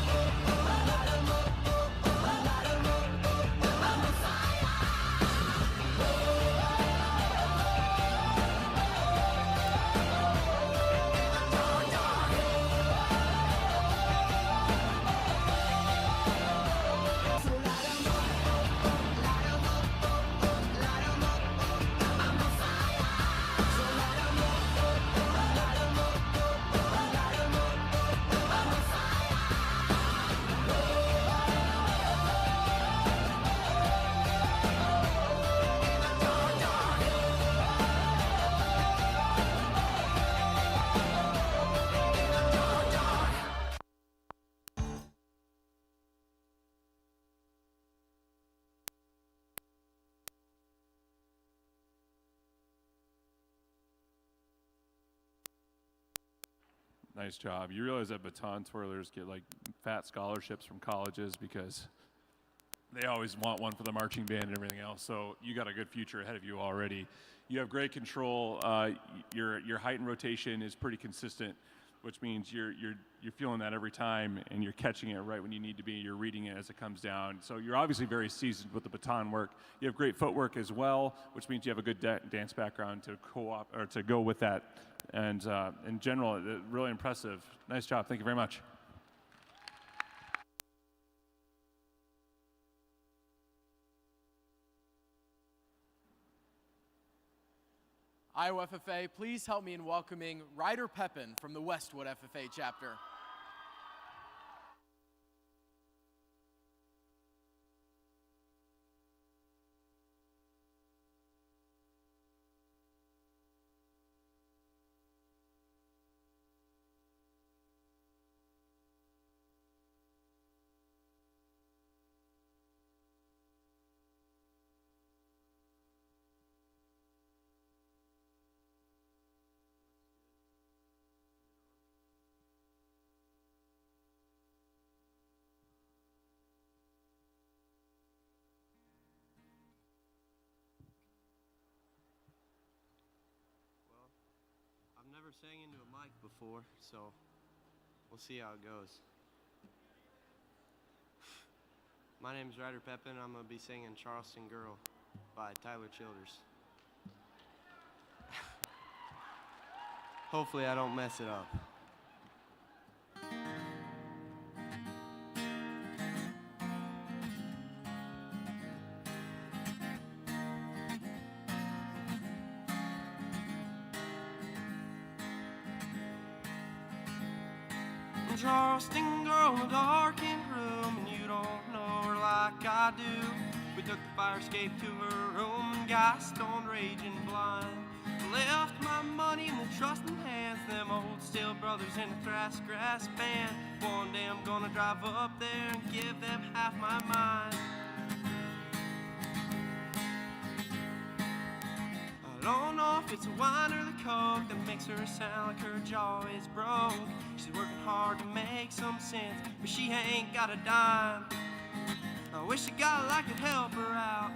light 'em up, I'm on fire. Nice job. You realize that baton twirlers get like fat scholarships from colleges because they always want one for the marching band and everything else. So you got a good future ahead of you already. You have great control. Your height and rotation is pretty consistent, which means you're feeling that every time and you're catching it right when you need to be. You're reading it as it comes down. So you're obviously very seasoned with the baton work. You have great footwork as well, which means you have a good dance background to go with that. And in general, really impressive. Nice job. Thank you very much. IOFFA, please help me in welcoming Ryder Pepin from the Westwood FFA chapter. I've never sang into a mic before, so we'll see how it goes. My name's Ryder Pepin. I'm going to be singing Charleston Girl by Tyler Childers. Hopefully I don't mess it up. Charleston girl in a darkened room, and you don't know her like I do. We took the fire escape to her room and got stoned, raging blind. Left my money in the trusting hands, them old steel brothers in the thrash grass band. One day I'm gonna drive up there and give them half my mind. I don't know if it's a wine or the coke that makes her sound like her jaw is broke. She's working hard to make some sense, but she ain't got a dime. I wish a guy like could help her out.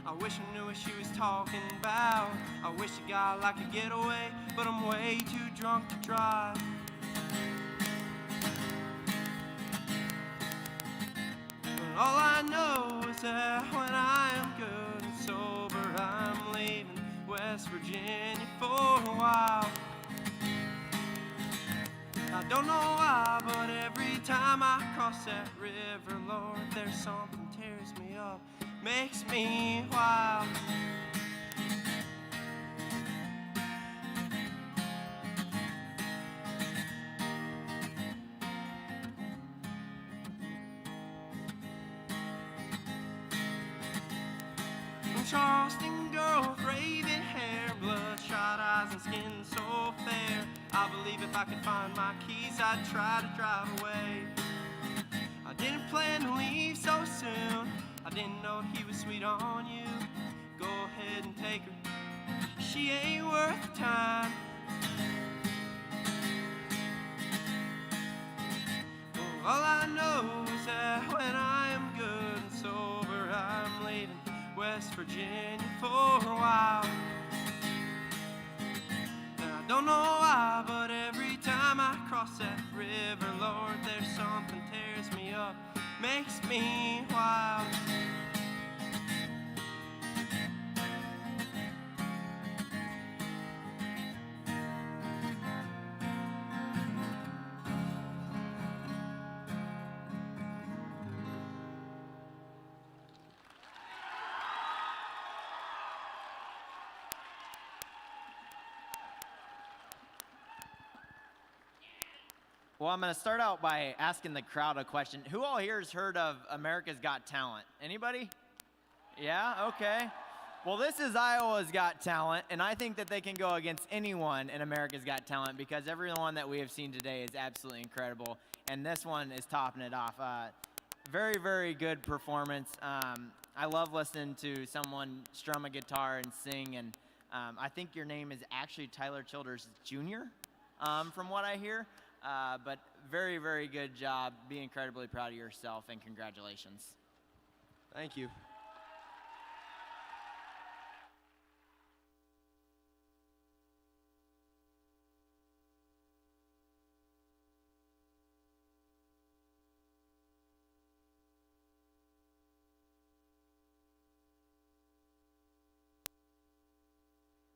I wish I knew what she was talking about. I wish a guy like could get away, but I'm way too drunk to drive. But all I know is that when I am good and sober, I'm leaving West Virginia for a while. I don't know why, but every time I cross that river, Lord, there's something tears me up, makes me wild. Charleston girl with raven hair, bloodshot eyes and skin so fair. I believe if I could find my keys, I'd try to drive away. I didn't plan to leave so soon. I didn't know he was sweet on you. Go ahead and take her, she ain't worth the time. All I know is that when I am good and sober, I'm leaving West Virginia for a while. And I don't know why, but every time I cross that river, Lord, there's something tears me up, makes me wild. Well, I'm going to start out by asking the crowd a question. Who all here has heard of America's Got Talent? Anybody? Yeah? Okay. Well, this is Iowa's Got Talent, and I think that they can go against anyone in America's Got Talent because everyone that we have seen today is absolutely incredible, and this one is topping it off. Very, very good performance. I love listening to someone strum a guitar and sing, and I think your name is actually Tyler Childers Jr., from what I hear. But very, very good job. Be incredibly proud of yourself, and congratulations. Thank you.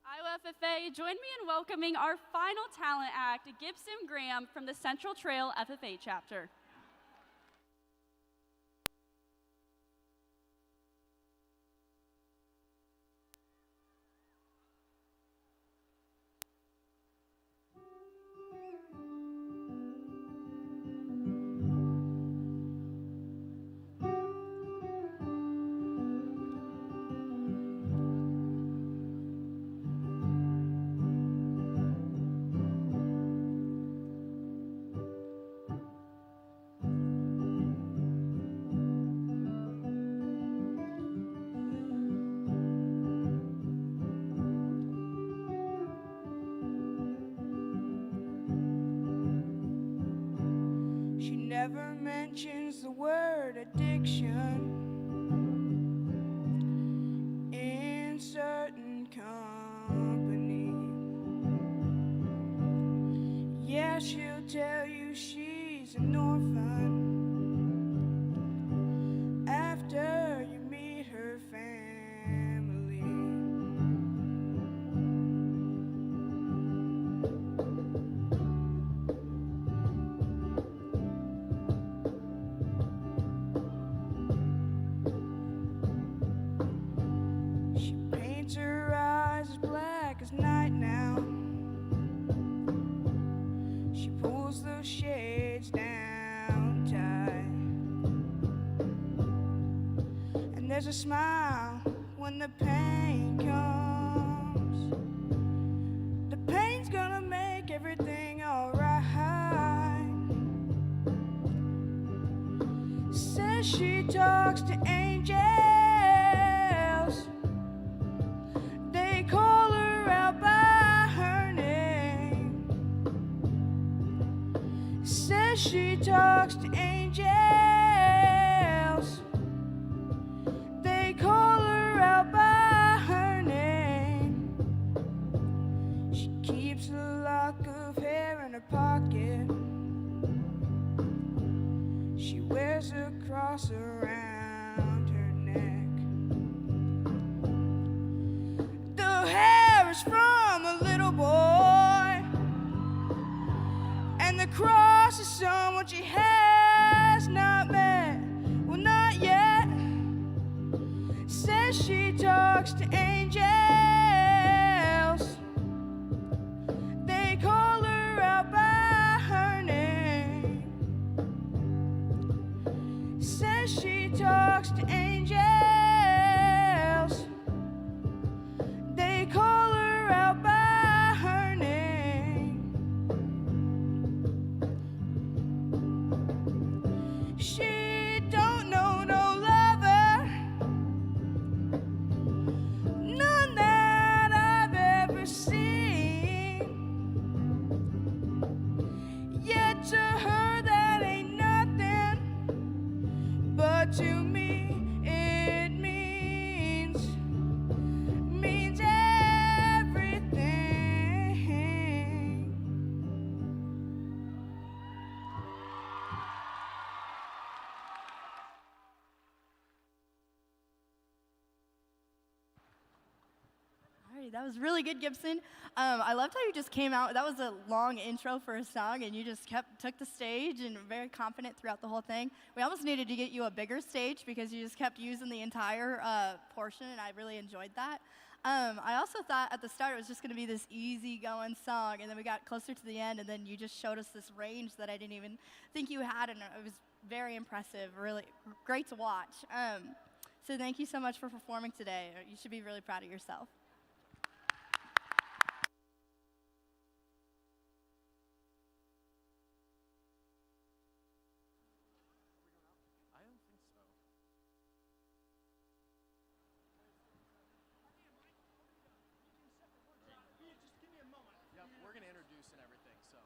Iowa FFA, join me in welcoming our final talent act, Gibson Graham from the Central Trail FFA chapter. there's a smile when the pain comes. The pain's gonna make everything alright. Says she talks to angels. They call her out by her name. Says she talks to angels. They call her out by her name. She keeps a lock of hair in her pocket. She wears a cross around her neck. The hair is from a little boy, and the cross is someone she has not met. Well, not yet. Says she talks to angels. They call her out by her name. Says she talks to angels. They call her out by her name. She don't know no lover, none that I've ever seen. Yet to her that ain't nothing, but to me it means everything. All right, that was really good, Gibson. I loved how you just came out. That was a long intro for a song, and you just took the stage and were very confident throughout the whole thing. We almost needed to get you a bigger stage because you just kept using the entire portion, and I really enjoyed that. I also thought at the start it was just going to be this easy-going song, and then we got closer to the end, and then you just showed us this range that I didn't even think you had, and it was very impressive, really great to watch. So thank you so much for performing today. You should be really proud of yourself. Yep, we're going to introduce and everything, so.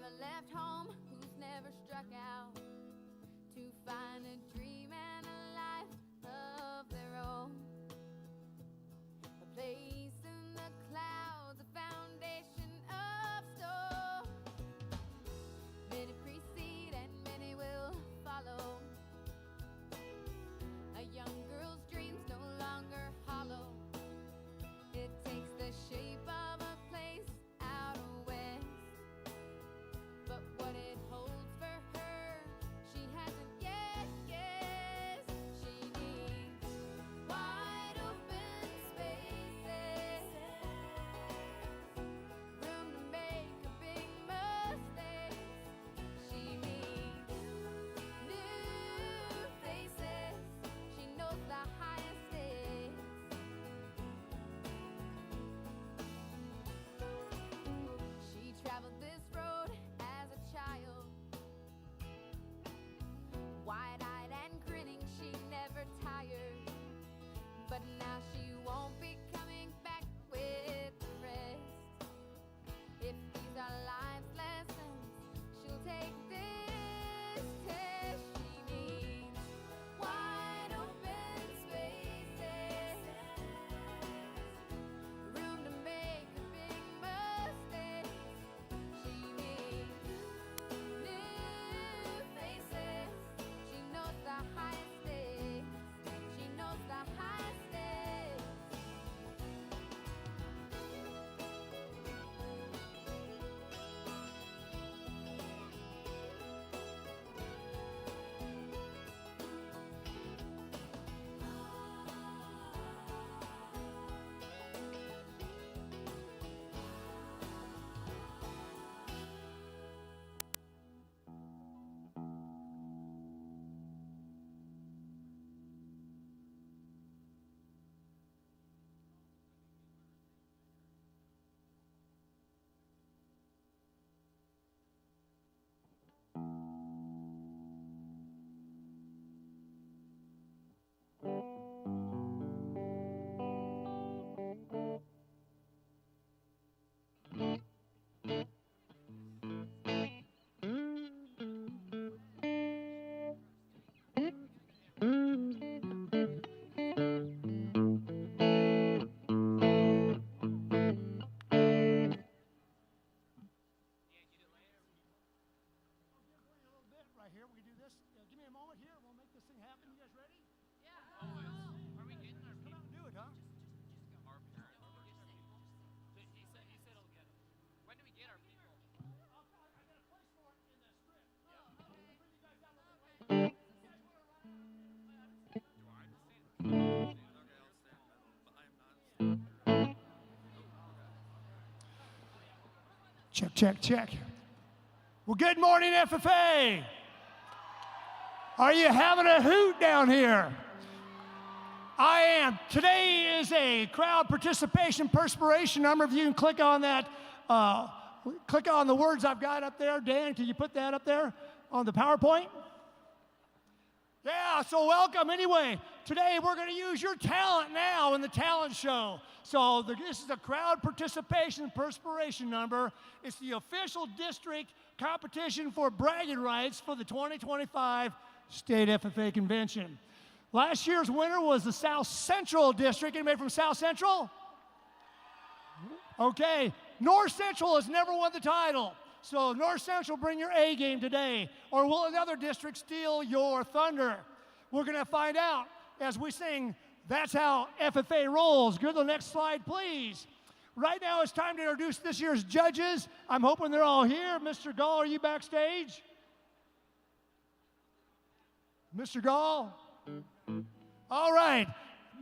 never left home, who's never struck out to find a dream and a life of their own. A place in the clouds, a foundation of stone. Many precede and many will follow. A young girl's dreams no longer hollow. It takes the shape of a place out west. But what it holds for her, she hasn't yet guessed. She needs wide open spaces, room to make a big mistake. She needs new faces. She knows the highest stakes. She traveled this road as a child, wide-eyed and grinning, she never tired. But now she won't be coming back with the rest. If these are life's lessons, she'll take this test. She needs wide open spaces, room to make a big mistake. She needs new faces. She knows the highest stakes. She knows the highest stakes. Right here, we can do this. Give me a moment here. We'll make this thing happen. You guys ready? Yeah. Are we getting our people? Come out and do it, huh? Our parents. He said he'll get them. When do we get our people? I got a place for it in the strip. Yeah. I'll bring you guys down a little bit later. You guys want to ride? Do I have to stand? Okay, I'll stand. But I am not. Check, check, check. Well, good morning, FFA. Are you having a hoot down here? I am. Today is a crowd participation perspiration number. If you can click on that, click on the words I've got up there. Dan, can you put that up there on the PowerPoint? Yeah, so welcome. Anyway, today we're going to use your talent now in the talent show. So this is a crowd participation perspiration number. It's the official district competition for bragging rights for the 2025 State FFA Convention. Last year's winner was the South Central District. Anybody from South Central? Okay, North Central has never won the title. So North Central, bring your A game today. Or will another district steal your thunder? We're going to find out as we sing That's How FFA Rolls. Go to the next slide, please. Right now it's time to introduce this year's judges. I'm hoping they're all here. Mr. Gall, are you backstage? Mr. Gall? All right.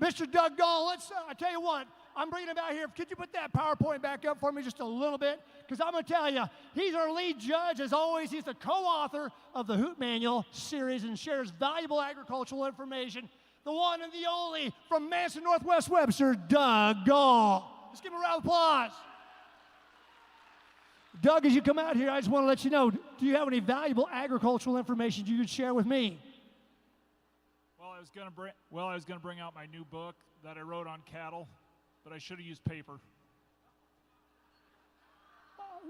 Mr. Doug Gall, I tell you what, I'm bringing him out here. Could you put that PowerPoint back up for me just a little bit? Because I'm going to tell you, he's our lead judge. As always, he's the co-author of the Hoot Manual series and shares valuable agricultural information. The one and the only from Manson, Northwest Webster, Doug Gall. Let's give him a round of applause. Doug, as you come out here, I just want to let you know, do you have any valuable agricultural information you could share with me? Well, I was going to bring out my new book that I wrote on cattle, but I should have used paper.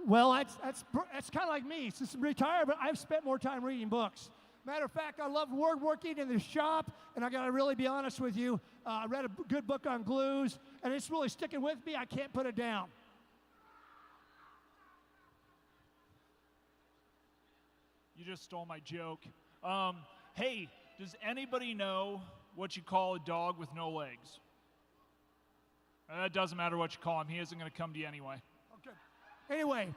Well, that's kind of like me. Since I'm retired, but I've spent more time reading books. Matter of fact, I love working in the shop, and I got to really be honest with you. I read a good book on glues, and it's really sticking with me. I can't put it down. You just stole my joke. Hey, does anybody know what you call a dog with no legs? It doesn't matter what you call him. He isn't going to come to you anyway. Okay. Anyway,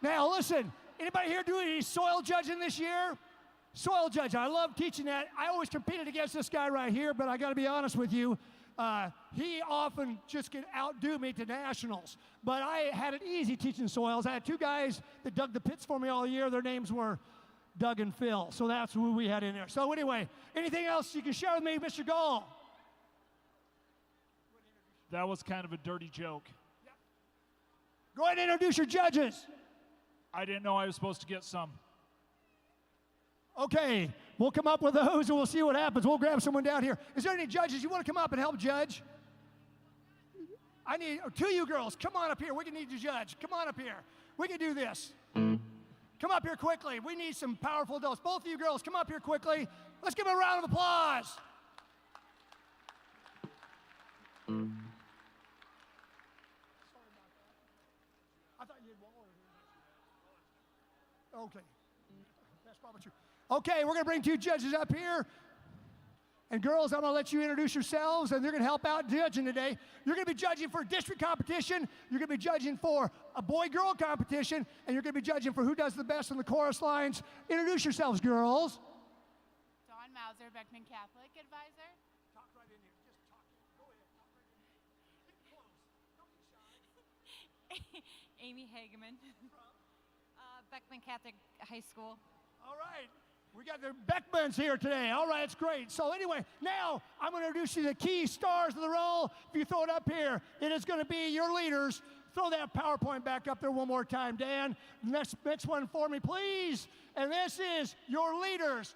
now listen. Anybody here doing any soil judging this year? Soil judging. I love teaching that. I always competed against this guy right here, but I got to be honest with you. He often just can outdo me to nationals. But I had it easy teaching soils. I had two guys that dug the pits for me all year. Their names were Doug and Phil. So that's who we had in there. So anyway, anything else you can share with me, Mr. Gall? That was kind of a dirty joke. Go ahead and introduce your judges. I didn't know I was supposed to get some. Okay, we'll come up with those and we'll see what happens. We'll grab someone down here. Is there any judges you want to come up and help judge? I need two of you girls. Come on up here. We can need to judge. Come on up here. We can do this. Come up here quickly. We need some powerful adults. Both of you girls, come up here quickly. Let's give them a round of applause. I thought you had Waller. Okay. That's probably true. Okay, we're going to bring two judges up here. And girls, I'm going to let you introduce yourselves, and they're going to help out judging today. You're going to be judging for district competition. You're going to be judging for a boy-girl competition, and you're going to be judging for who does the best on the chorus lines. Introduce yourselves, girls. Dawn Mauser, Beckman Catholic Advisor. Talk right in here. Just talk. Go ahead. Talk right in here. Get close. Don't be shy. Amy Hageman. Beckman Catholic High School. All right. We got the Beckmans here today. All right, it's great. So anyway, now I'm going to introduce you to the key stars of the role. If you throw it up here, it is going to be your leaders. Throw that PowerPoint back up there one more time, Dan. Next one for me, please. And this is your leaders.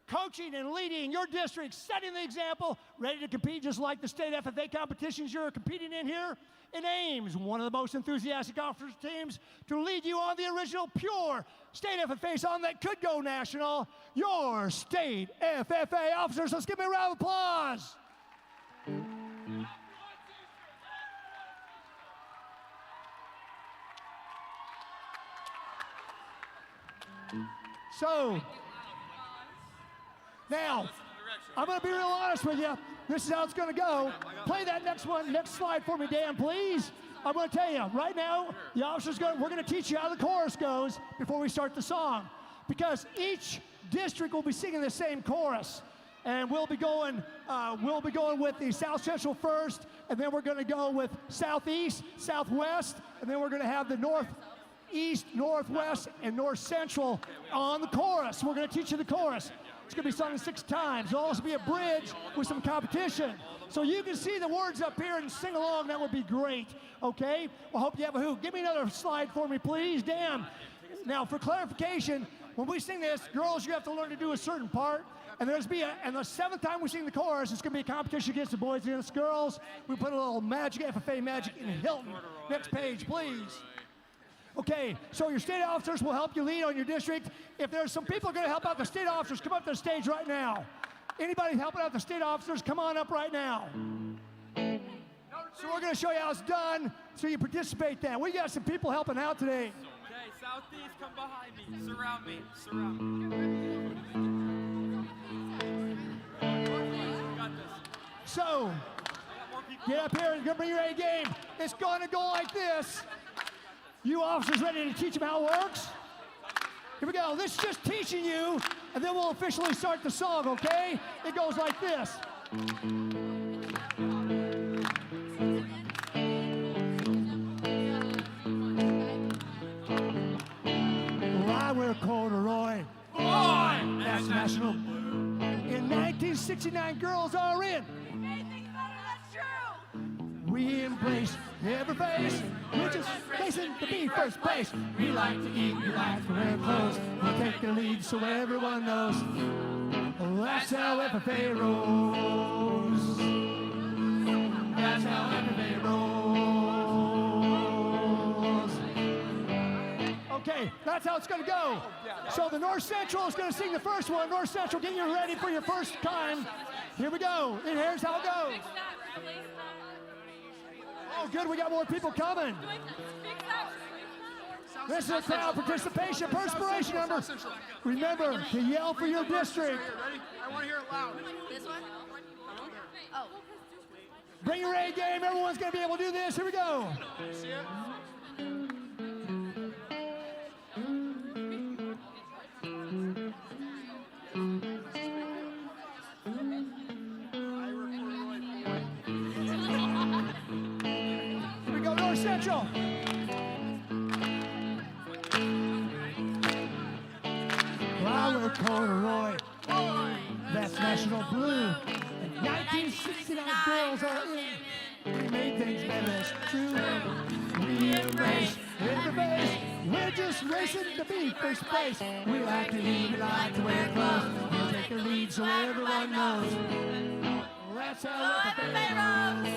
Coaching and leading your district, setting the example, ready to compete just like the state FFA competitions you're competing in here. In Ames, one of the most enthusiastic officers teams to lead you on the original pure state FFA song that could go national. Your state FFA officers. Let's give me a round of applause. So, now, I'm going to be real honest with you. This is how it's going to go. Play that next slide for me, Dan, please. I'm going to tell you, right now, the officers we're going to teach you how the chorus goes before we start the song. Because each district will be singing the same chorus. And we'll be going with the South Central first, and then we're going to go with Southeast, Southwest, and then we're going to have the Northeast, Northwest, and North Central on the chorus. We're going to teach you the chorus. It's going to be sung 6 times. There'll also be a bridge with some competition. So you can see the words up here and sing along. That would be great. Okay? Well, hope you have a hoot. Give me another slide for me, please. Dan. Now, for clarification, when we sing this, girls, you have to learn to do a certain part. And and the 7th time we sing the chorus, it's going to be a competition against the boys against girls. We put a little magic, FFA magic in Hilton. Next page, please. Okay, so your state officers will help you lead on your district. If there's some people going to help out the state officers, come up to the stage right now. Anybody helping out the state officers, come on up right now. So we're going to show you how it's done, so you participate then. We got some people helping out today. Okay, Southeast, come behind me. Surround me. Surround me. Got this. So, get up here and bring your A game. It's going to go like this. You officers ready to teach them how it works? Here we go. This is just teaching you, and then we'll officially start the song, okay? It goes like this. Well, I wear corduroy. Boy, that's national. In 1969, girls are in. We embrace every face. We're just facing to be first place. We like to eat, we like to wear clothes. We'll take the lead so everyone knows. That's how FFA rolls. That's how FFA rolls. Okay, that's how it's going to go. So the North Central is going to sing the first one. North Central, get you ready for your first time. Here we go. And here's how it goes. Oh, good. We got more people coming. This is a crowd participation perspiration number. Remember to yell for your district. Ready? I want to hear it loud. This one? Oh. Bring your A game. Everyone's going to be able to do this. Here we go. See it? Here we go, North Central. Flower corduroy. That's national blue. 1969 girls are in. We made things better, it's true. We embrace in the face. We're just racing to be first place. We like to eat, we like to wear clothes. We'll take the lead so everyone knows. That's how FFA rolls.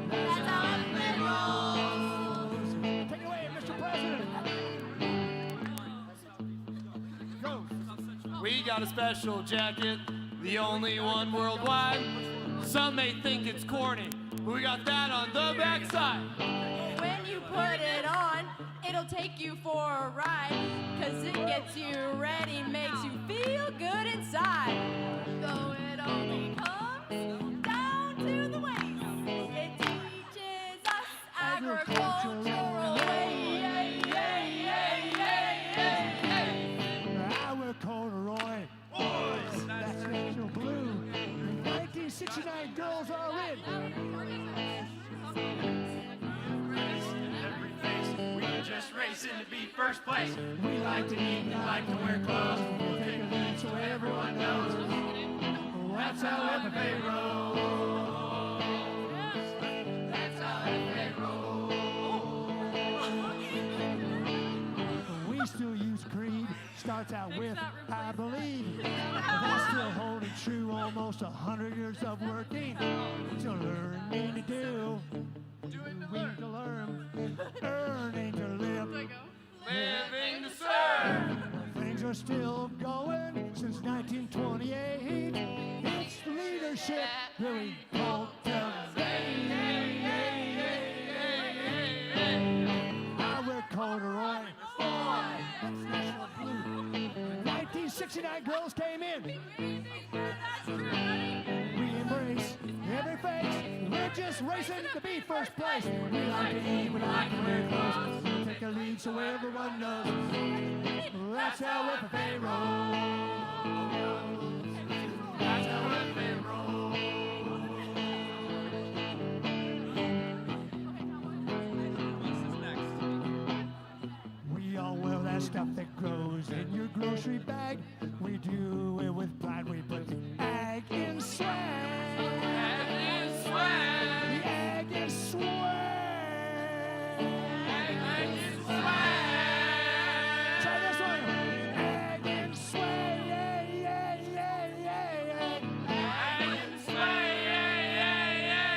That's how FFA rolls. Take it away, Mr. President. Go. We got a special jacket, the only one worldwide. Some may think it's corny, but we got that on the backside. When you put it on, it'll take you for a ride, 'cause it gets you ready, makes you feel good inside. Though it only comes down to the waist, it teaches us agricultural ways. Our corduroy. Boys, that's national blue. 1969 girls are in. Every face, we just racing to be first place. We like to eat, we like to wear clothes. We'll take a lead so everyone knows. That's how FFA rolls. That's how FFA rolls. We still use creed. Starts out with, I believe. That's still holding true almost 100 years of working. To learning to do. Doing to learn. Earning to live. Living to serve. Things are still going since 1928. It's leadership really cultivated. Our corduroy. That's national blue. 1969 girls came in. We embrace every face. We're just racing to be first place. We like to eat, we like to wear clothes. We'll take a lead so everyone knows. That's how FFA rolls. That's how FFA rolls. We all wear that stuff that grows in your grocery bag. We do it with pride. We put the ag in swag. Ag in swag. The ag is swag. Ag in swag. Try this one. Ag in swag. Yeah, yeah, yeah, yeah, yeah. Ag in swag. Yeah, yeah,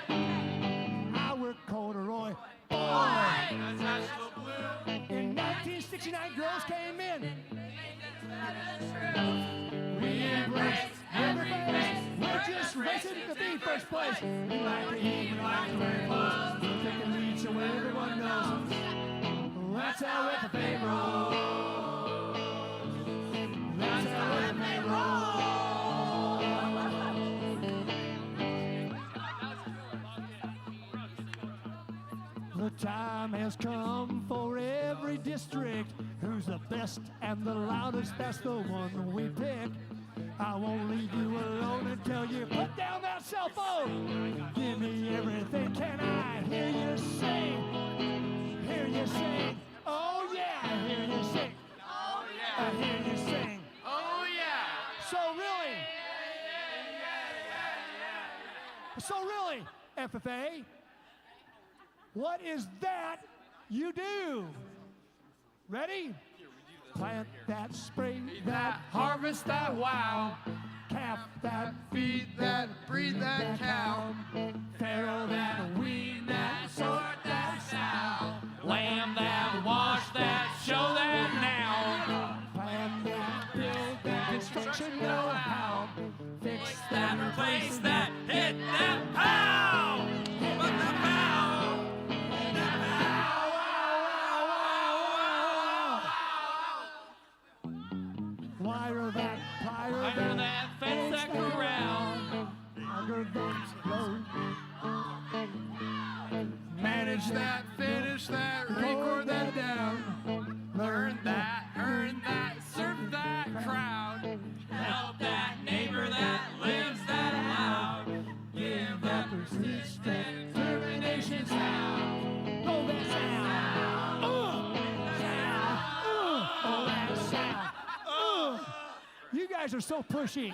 yeah. Our corduroy. Boy. That's national blue. In 1969, girls came in. We embrace every face. We're just racing to be first place. We like to eat, we like to wear clothes. We'll take a lead so everyone knows. That's how FFA rolls. That's how FFA rolls. The time has come for every district. Who's the best and the loudest? That's the one we pick. I won't leave you alone until you put down that cell phone. Give me everything. Can I hear you sing? Hear you sing. Oh yeah, I hear you sing. Oh yeah. I hear you sing. Oh yeah. So really, FFA, what is that you do? Ready? Plant that, spray that, harvest that, wow. calf that, Feed that, breed that cow. farrow that, Weed that, sort that sow. doesn't know how. Fix that, replace that, hit that, pow! Hit the pow! Hit the Wire that, plier Fire that, fence that corral. Under those road. Manage that, finish that, record that down. Learn that, earn that, serve that crowd. Help that neighbor that lives that loud. Give that persistent termination sound. Oh, that sound. Oh, that sound. You guys are so pushy.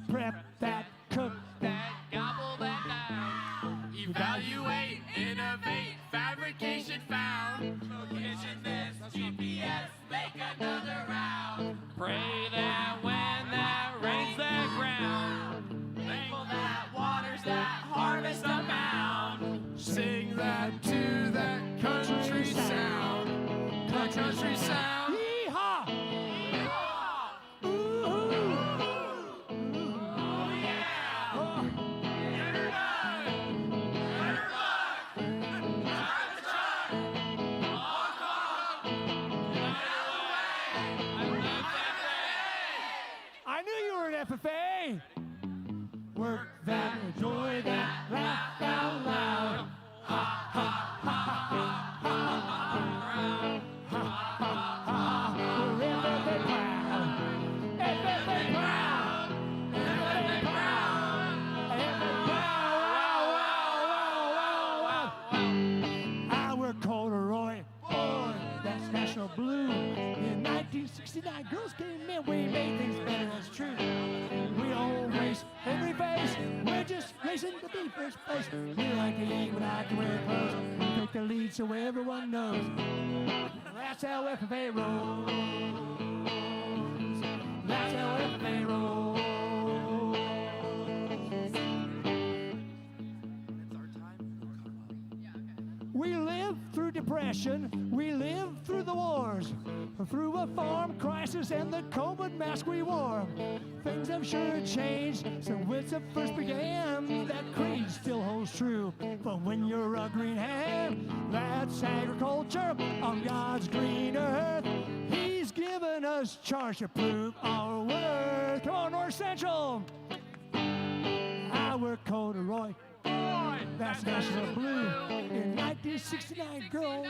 Prep that, cook that, gobble that down. Evaluate, innovate, fabrication found. Location this, GPS, make another round. Pray that when that rains that ground. Thankful that waters that harvest abound. Sing that to that country sound. That country sound. Yeehaw! I knew you were an FFA. Work that, enjoy that, laugh out loud. Ha ha ha ha ha ha ha ha ha. We're FFA proud. FFA proud. FFA proud. FFA proud. Our corduroy, boy, that's national blue. In 1969, girls came in, we made things better, that's true. We don't race every face, we're just racing to be first place. We like to eat, we like to wear clothes, we take the lead so everyone knows. That's how FFA rolls. That's how FFA rolls. We live through depression, we live through the wars, through a farm crisis and the COVID mask we wore. Things have sure changed since it first began. That creed still holds true, but when you're a green hand, that's agriculture on God's green earth. He's given us charge to prove our worth. Come on, North Central! Our corduroy, that's national blue. In 1969, girls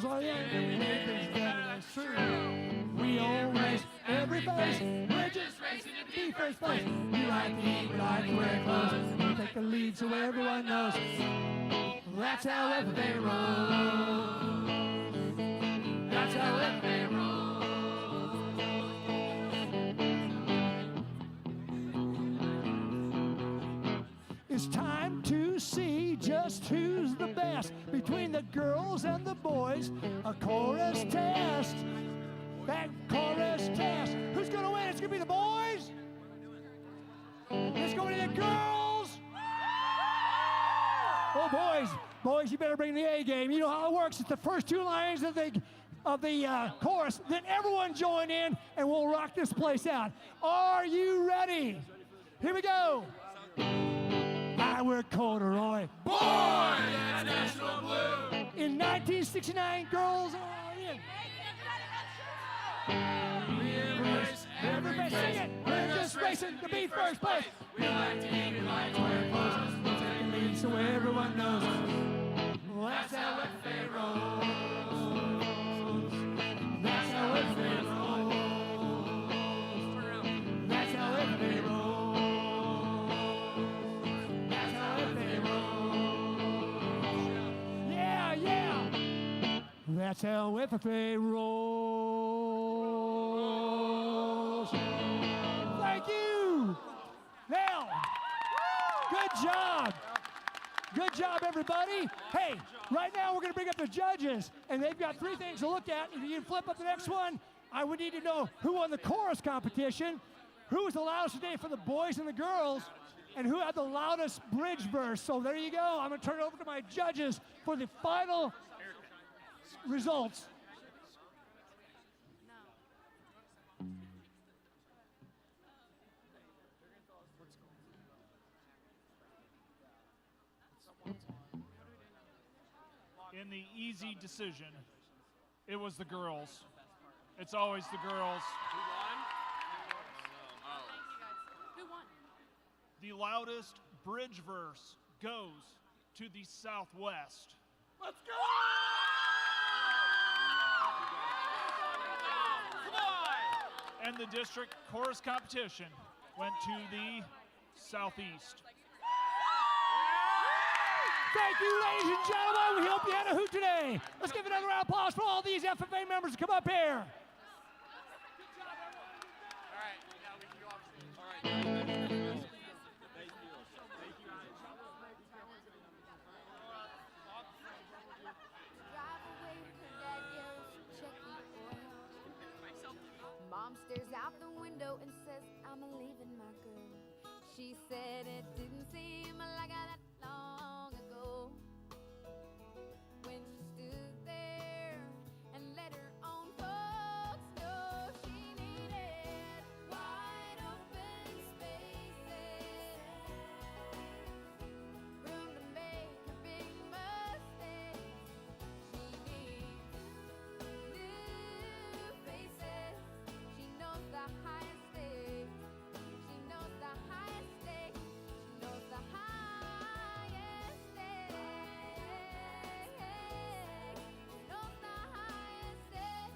are young, we make things better, that's true. We all race every face, we're just racing to be first place. We like to eat, we like to wear clothes, we take the lead so everyone knows. That's how FFA rolls. That's how FFA rolls. It's time to see just who's the best between the girls and the boys. A chorus test. That chorus test. Who's gonna win? It's gonna be the boys. It's gonna be the girls. Oh, boys, you better bring the A game. You know how it works. It's the first two lines of the chorus. Then everyone join in, and we'll rock this place out. Are you ready? Here we go. Our corduroy, boy, that's national blue. In 1969, girls are in. We embrace every face. Sing it. We're just racing to be first place. We like to eat, we like to wear clothes. We'll take the lead so everyone knows. Well, that's how FFA rolls. That's how FFA rolls. That's how FFA rolls. That's how FFA rolls. Thank you. Now, good job. Good job, everybody. Hey, right now we're going to bring up the judges, and they've got three things to look at. If you can flip up the next one, I would need to know who won the chorus competition, who was the loudest today for the boys and the girls, and who had the loudest bridge verse. So there you go. I'm going to turn it over to my judges for the final results. in the easy decision, it was the girls. It's always the girls. Who won? Who won? The loudest bridge verse goes to the Southwest. Let's go! And the district chorus competition went to the Southeast. Thank you, ladies and gentlemen. We hope you had a hoot today. Let's give another round of applause for all these FFA members to come up here. All right, now we can go off stage. All right. Thank you. Mom stares out the window and says, I'm leaving my girl. She said it didn't seem like that long ago when she stood there and let her own folks know she needed wide open spaces, room to make her big mistakes. She needs new faces. She knows the highest stakes. She knows the highest stakes. She knows the highest stakes. She knows the highest stakes. She knows the highest stakes.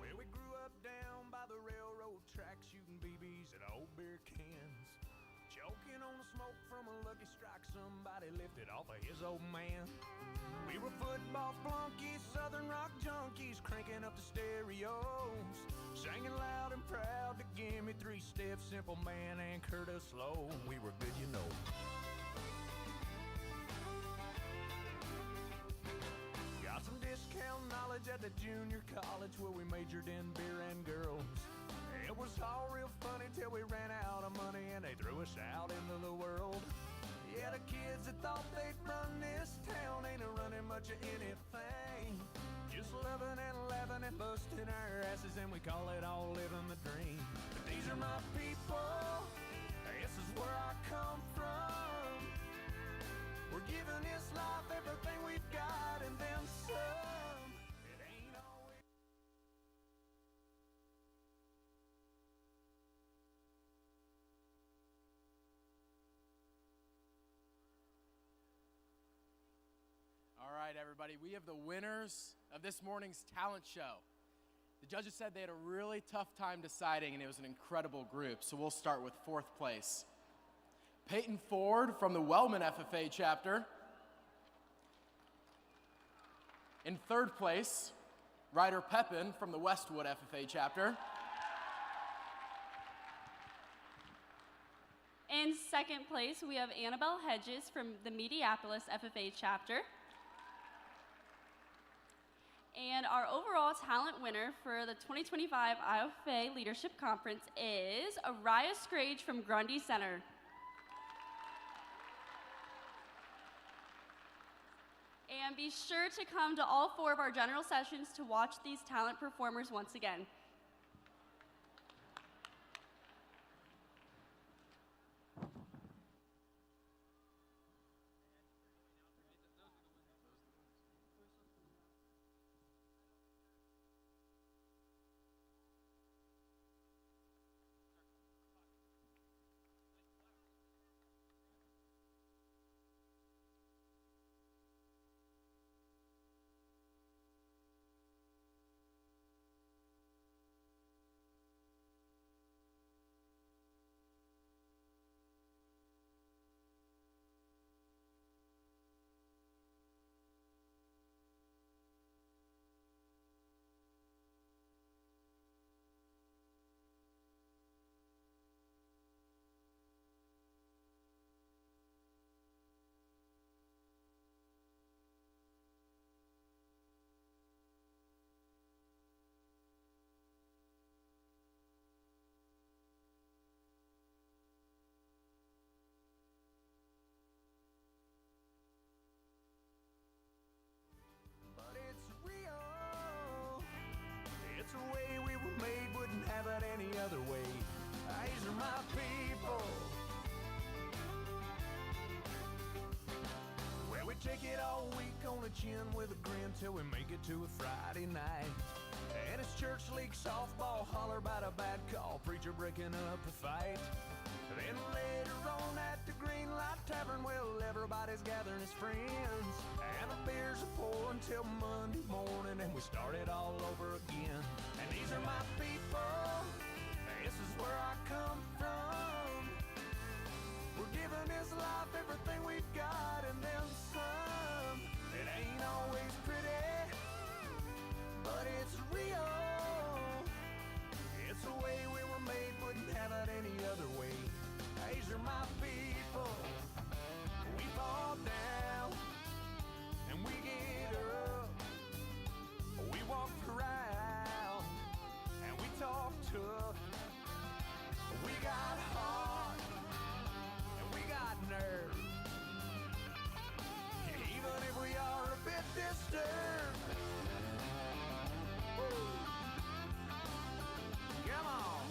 Well, we grew up down by the railroad track, shooting BBs at old beer cans, choking on the smoke from a Lucky Strike somebody lifted off of his old man. We were football flunkies, southern rock junkies, cranking up the stereos, singing loud and proud to give me three steps, Simple Man and Curtis Slow. We were good, you know. Got some discount knowledge at the junior college where we majored in beer and girls. It was all real funny till we ran out of money and they threw us out into the world. Yeah, the kids that thought they'd run this town ain't running much of anything. Just loving and laughing and busting our asses, and we call it all living the dream. But these are my people, this is where I come from. We're giving this life everything we've got and then some. It ain't always. All right, everybody, we have the winners of this morning's talent show. The judges said they had a really tough time deciding, and it was an incredible group. So we'll start with fourth place. Peyton Ford from the Wellman FFA chapter. In third place, Ryder Pepin from the Westwood FFA chapter. In second place, we have Annabelle Hedges from the Mediapolis FFA chapter. And our overall talent winner for the 2025 IFA Leadership Conference is Araya Scrage from Grundy Center. And be sure to come to all 4 of our general sessions to watch these talent performers once again. sandwich in with a grin till we make it to a Friday night. And it's church league softball, holler about a bad call, preacher breaking up a fight. Then later on at the Green Light Tavern, well, everybody's gathering as friends, and the beers are pouring till Monday morning, and we start it all over again. And these are my people, this is where I come from. We're giving this life everything we've got and then some. It ain't always pretty, but it's real. It's the way we were made, wouldn't have it any other way. These are my people. We fall down and we get up. We walk proud and we talk tough. We got heart and we got nerve. Even if we are a bit disturbed. Woo. Come on.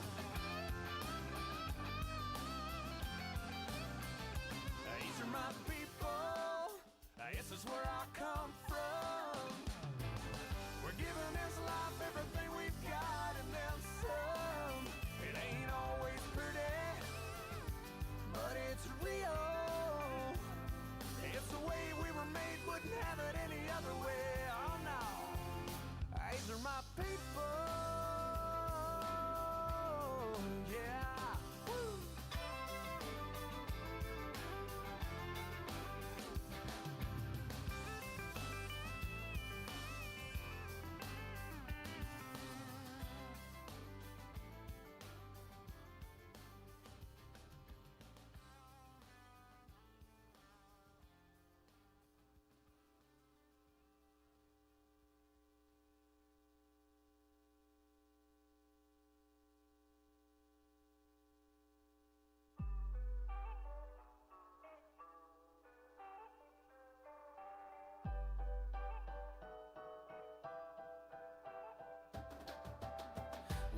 These are my people. This is where I come from. We're giving this life everything we've got and then some. It ain't always pretty, but it's real. It's the way we were made, wouldn't have it any other way. Oh no, these are my people. Yeah. Woo.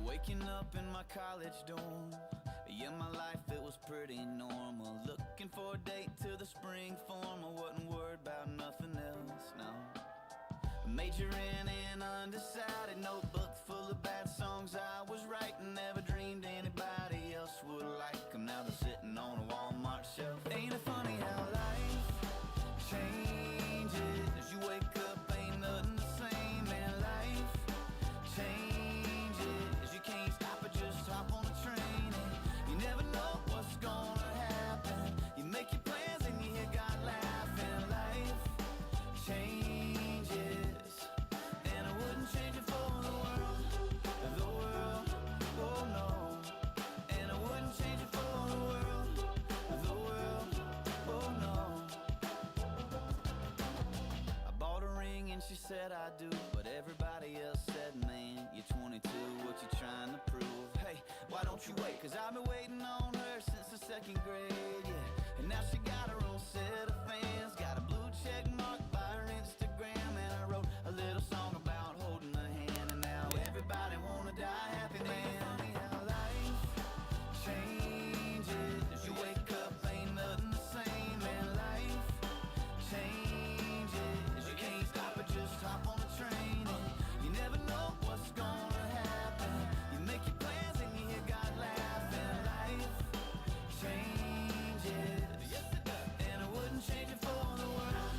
Waking up in my college dorm, yeah, my life, it was pretty normal. Looking for a date to the spring form, I wasn't worried about nothing else, no. Majoring in undecided, notebook full of bad songs I was writing. Never dreamed anybody else would like them. Now they're sitting on a Walmart shelf. Ain't it funny how life changes? You wake up, ain't nothing the same, man. Life changes. You can't stop it, just hop on a train. And you never know what's gonna happen. You make your plans and you hear God laughing. Life changes, and I wouldn't change it for the world, oh no. And I wouldn't change it for the world, oh no. I bought a ring and she said I do, but everybody else said, man, you're 22, what you trying to prove? Hey, why don't you wait? Cause I've been waiting on her since the second grade, yeah. And now she got her own set of fans, got a blue check mark by her Instagram, and I wrote a little song about holding her hand, and now everybody wanna die happy, man. Funny how life changes. You wake up, ain't nothing the same, man. Life changes. You can't stop it, just hop on the train, and you never know what's gonna happen. You make your plans and you hear God laughing. Life changes, yes it does. And I wouldn't change it for the world,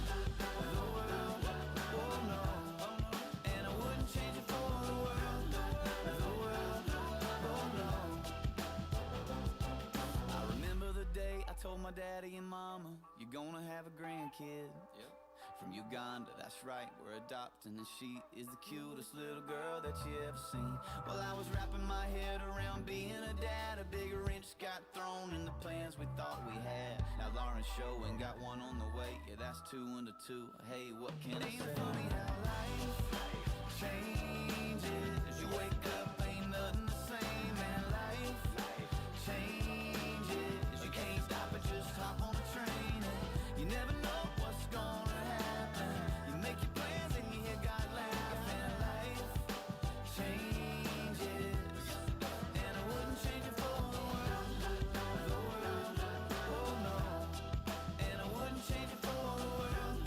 oh no. And I wouldn't change it for the world, oh no. I remember the day I told my daddy and mama, you're gonna have a grandkid. Yep. From Uganda, that's right, we're adopting, and she is the cutest little girl that you ever seen. Well, I was wrapping my head around being a dad, a big wrench got thrown in the plans we thought we had. Now Lauren's showing, got one on the way, yeah, that's 2 into 2. Hey, what can I say? Ain't it funny how life changes? You wake up, ain't nothing the same, man. Life changes. You can't stop it, just hop on a train, and you never know what's gonna happen. You make your plans and you hear God laughing. Life changes, and I wouldn't change it for the world, oh no. And I wouldn't change it for the world,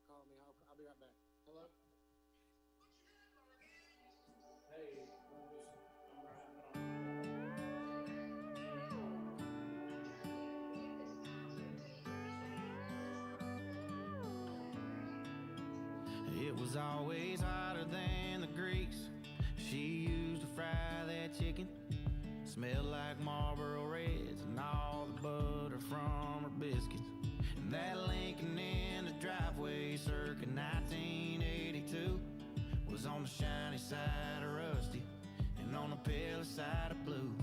call me. I'll be right back. Hello? Hey, It was always hotter than the grease she used to fry that chicken. Smelled like Marlboro Reds and all the butter from her biscuits. And that Lincoln in the driveway circa 1982 was on the shiny side of rusty and on the pale side of blue.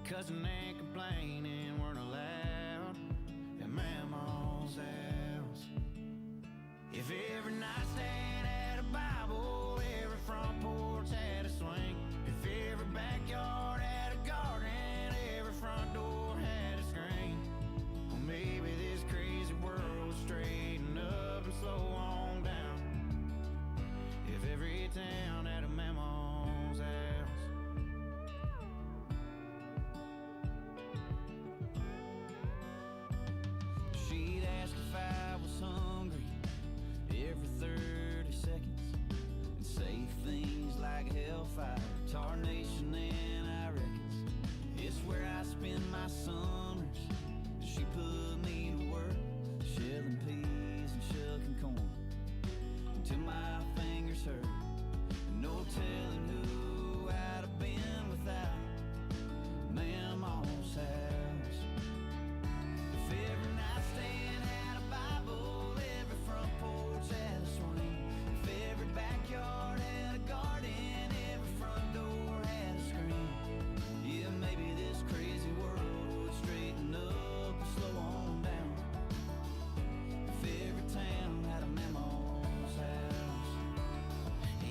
Cousin ain't complaining, weren't allowed at Mama's house. If every nightstand had a Bible, every front porch had a swing. If every backyard had a garden, every front door had a screen. Well, maybe this crazy world would straighten up and slow on down. If every town had a Mama's house. She'd ask if I was hungry every 30 seconds and say things like hellfire, tarnation, and I reckons it's where I spend my summers. She put me to work shelling peas and shucking corn until my fingers hurt. No telling who I'd have been without Mama's house. If every nightstand had a Bible, every front porch had a swing. If every backyard had a garden, every front door had a screen. Yeah, maybe this crazy world would straighten up and slow on down. If every town had a Mama's house.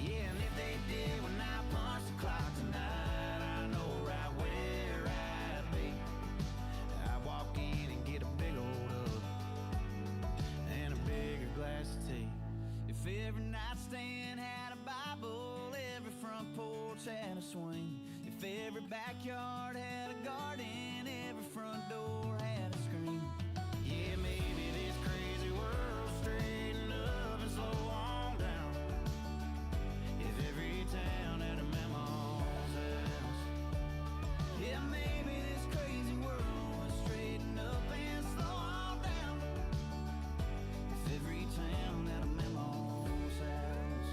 Yeah, and if they did when I punch the clock tonight, I know right where I'd be. I'd walk in and get a big old hug and a bigger glass of tea. If every nightstand had a Bible, every front porch had a swing. If every backyard had a garden, every front door had a screen. Yeah, maybe this crazy world straighten up and slow on down. If every town had a Mama's house. Yeah, maybe this crazy world would straighten up and slow on down. If every town had a Mama's house.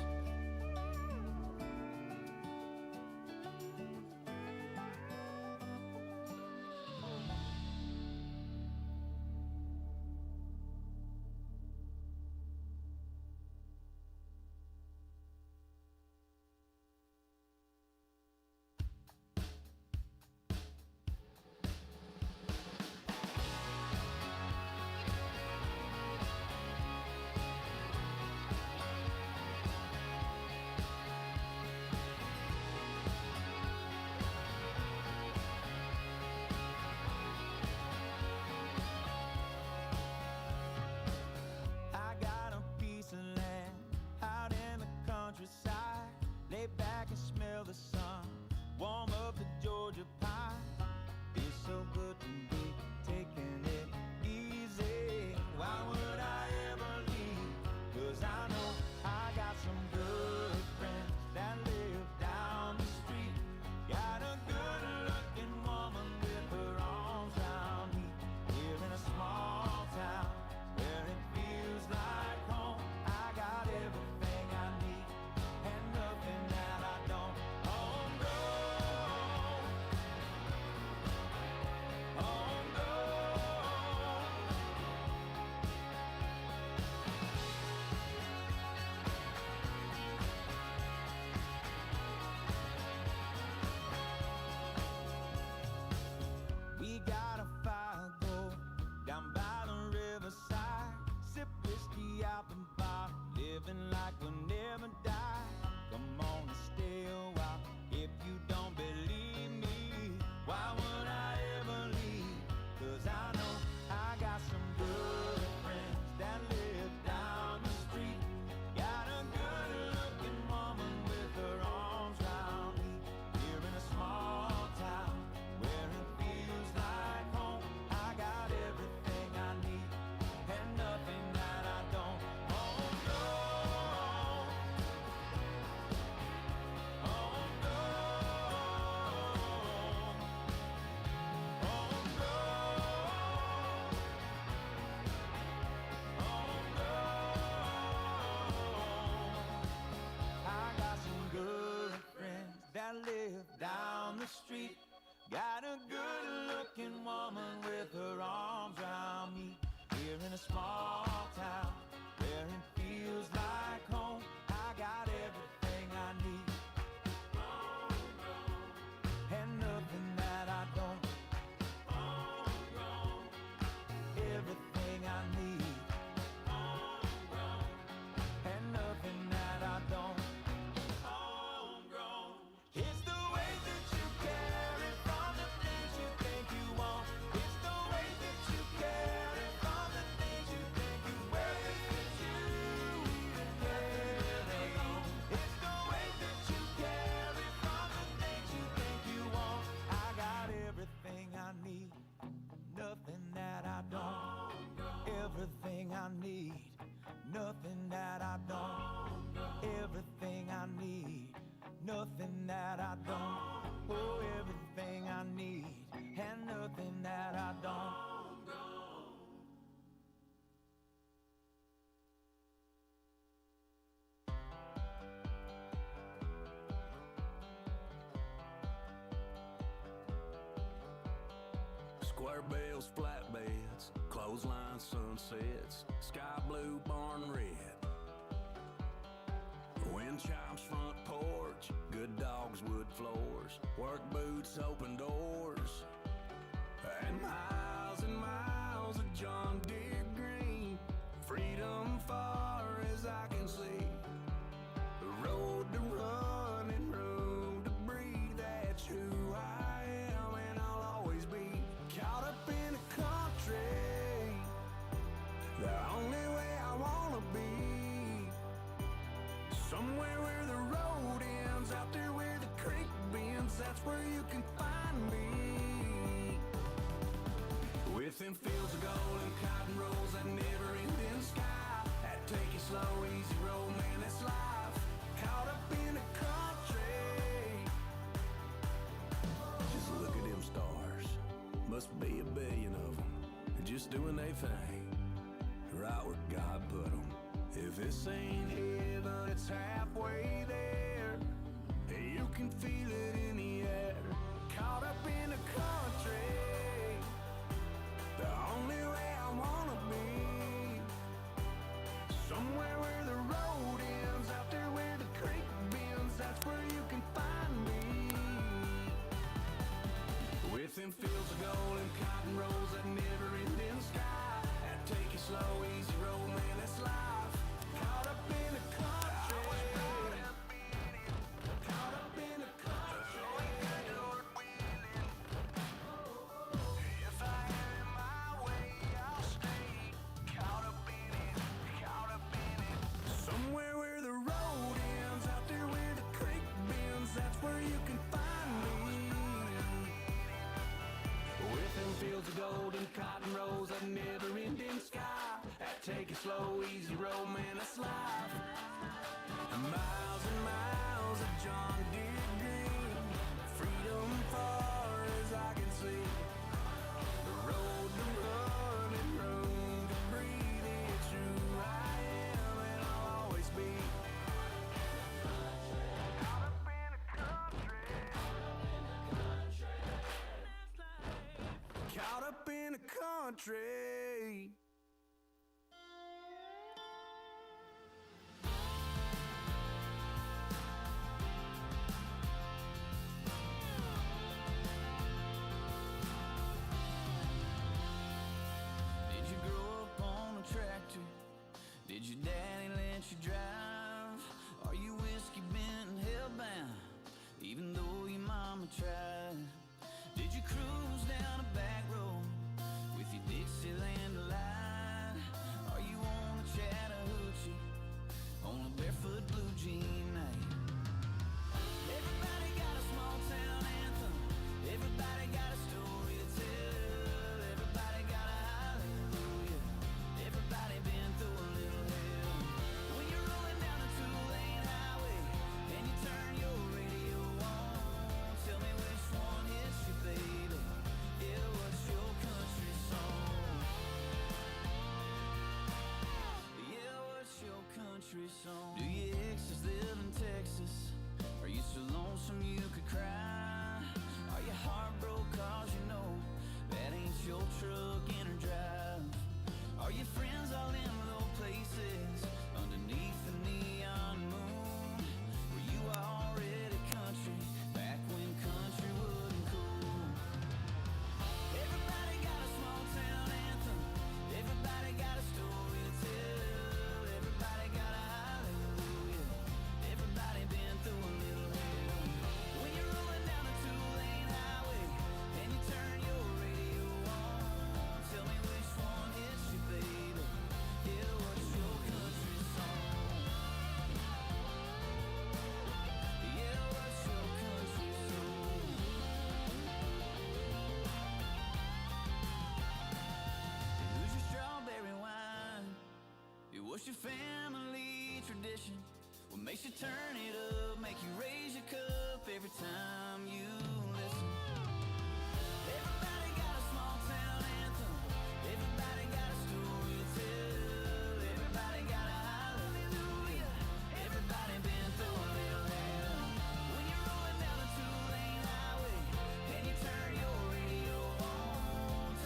Square bills, flatbeds, clothesline sunsets, sky blue, barn red. Wind chimes, front porch, good dogs, wood floors, work boots, open doors, and miles of John Deere green. Freedom far as I can see. The road to run and room to breathe. That's who I am and I'll always be. Caught up in a country, the only way I wanna be. Somewhere where the road ends, out there where the creek bends. That's where you can find me. Within fields of gold and cotton rolls, that never-ending sky. That take it slow, easy road, man, that's life. Caught up in the country. Just look at them stars. Must be a billion of them. Just doing their thing, right where God put them. If this ain't heaven, it's halfway there. You can feel it in the air. Caught up in the country, the only way I wanna be. Somewhere where the road ends, out there where the creek bends. That's where you can find me. Within fields of gold and cotton rolls, that never-ending sky. That take it slow, easy road, man, that's life. Caught up in the country. Caught up in the country. If I have it my way, I'll stay. Caught up in it, caught up in it. Somewhere where the road ends, out there where the creek bends. That's where you can find me. Within fields of gold and cotton rolls, that never-ending sky. That take it slow, easy road, man, that's life. And miles of John Deere green. Freedom far as I can see. The road to run and room to breathe. It's who I am and I'll always be. Caught up in a country. Caught up in a country. Did you grow up on a tractor? Did your daddy let you drive? Are you whiskey bent and hellbound, even though your mama tried? Did you cruise down a back road with your Dixieland delight? Are you on a Chattahoochee on a barefoot blue jean night? Everybody got a small town anthem. Everybody got a story to tell. Everybody got a hallelujah. Everybody been through a little hell. When you're rolling down a two-lane highway and you turn your radio on, tell me which one hits you, baby. Yeah, what's your country song? Yeah, what's your country song? Do your exes live in Texas? Are you so lonesome you could cry? Are you heartbroken cause you know that ain't your truck in her drive? Are your friends all in low places underneath the neon moon? Were you already country back when country wasn't cool? Everybody got a small town anthem. Everybody got a story to tell. Everybody got a hallelujah. Everybody been through a little hell. When you're rolling down a two-lane highway and you turn your radio on, tell me which one hits you, baby. Yeah, what's your country song? Yeah, what's your country song? Who's your strawberry wine? What's your family tradition? What makes you turn it up, make you raise your cup every time you listen? Everybody got a small town anthem. Everybody got a story to tell. Everybody got a hallelujah. Everybody been through a little hell. When you're rolling down a two-lane highway and you turn your radio on,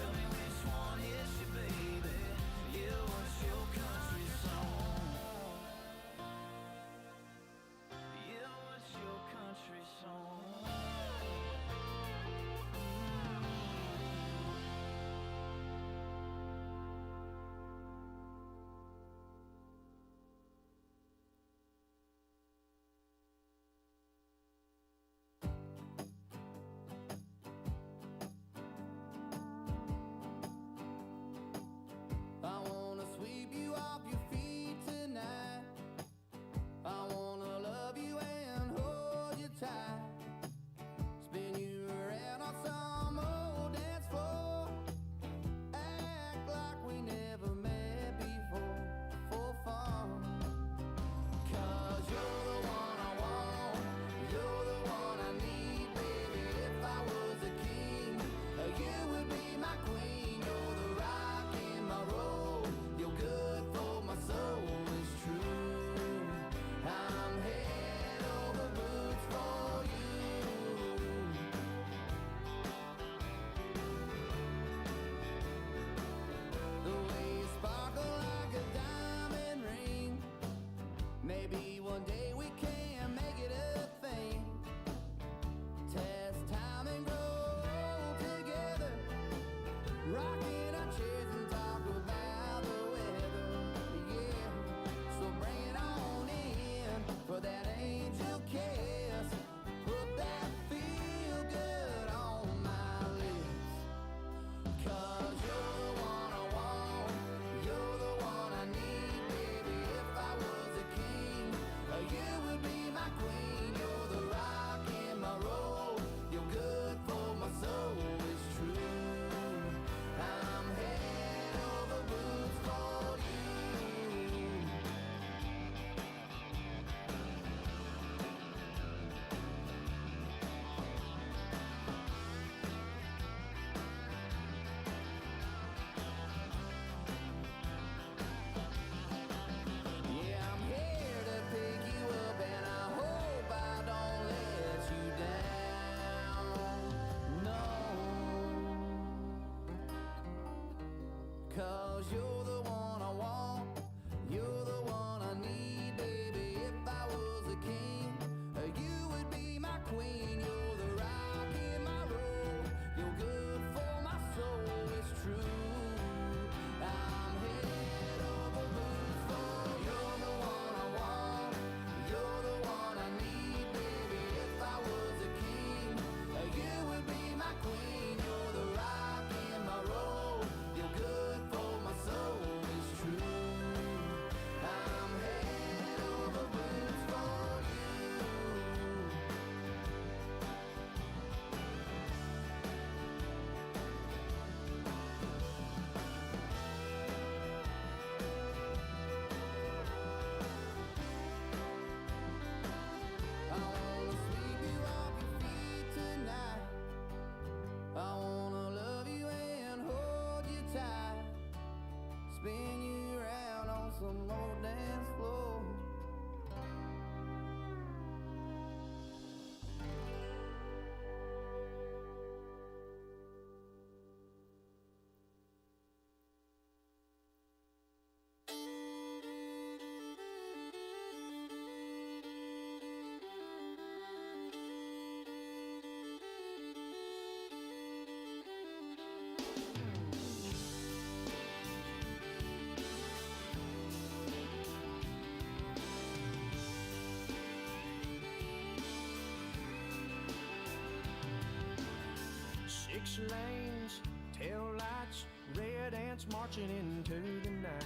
6 lanes, tail lights, red ants marching into the night.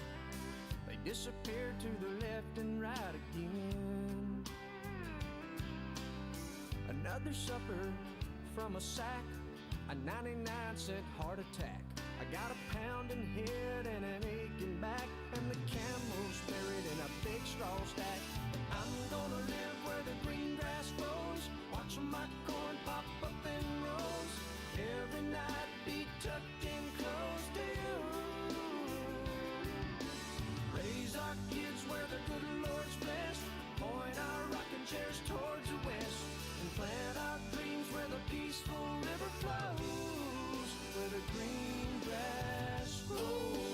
They disappear to the left and right again. Another supper from a sack, a 99-cent heart attack. I got a pounding head and an aching back, and the camel's buried in a big straw stack. I'm gonna live where the green grass grows, watch my corn pop up in rows. Every night be tucked in close to you. Raise our kids where the good Lord's blessed, point our rocking chairs towards the west, and plant our dreams where the peaceful river flows, where the green grass grows.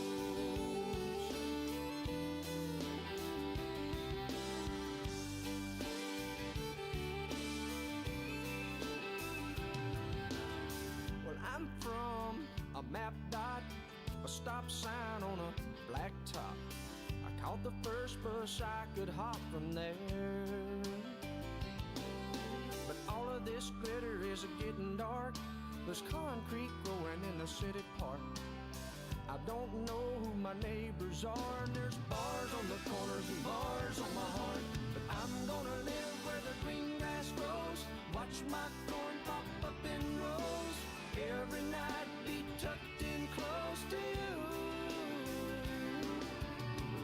Well, I'm from a map dot, a stop sign on a black top. I caught the first bus I could hop from there. But all of this glitter is getting dark. There's concrete growing in the city park. I don't know who my neighbors are, and there's bars on the corners and bars on my heart. But I'm gonna live where the green grass grows, watch my corn pop up in rows. Every night be tucked in close to you.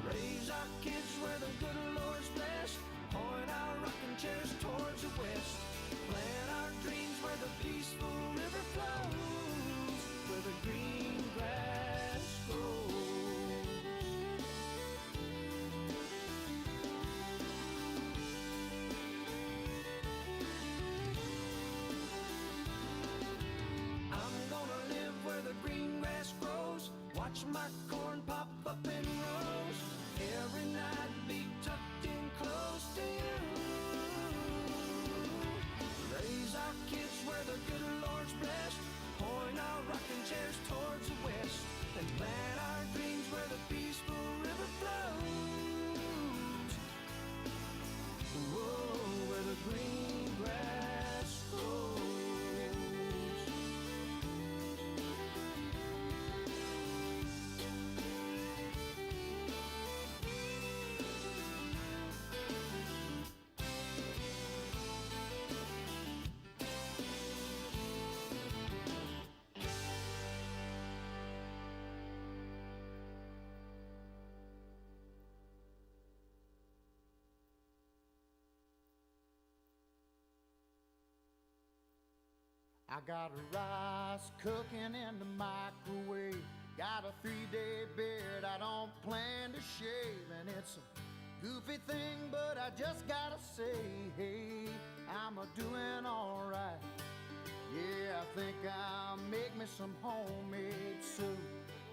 Raise our kids where the good Lord's blessed, point our rocking chairs towards the west, plant our dreams where the peaceful river flows, where the green grass grows. I'm gonna live where the green grass grows, watch my corn pop up in rows. Every night be tucked in close to you. Raise our kids where the good Lord's blessed, point our rocking chairs towards the west, and plant our dreams where the peaceful river flows. Whoa, where the green grass grows. I got rice cooking in the microwave, got a 3-day beard I don't plan to shave, and it's a goofy thing, but I just gotta say, hey, I'm a-doing alright. Yeah, I think I'll make me some homemade soup.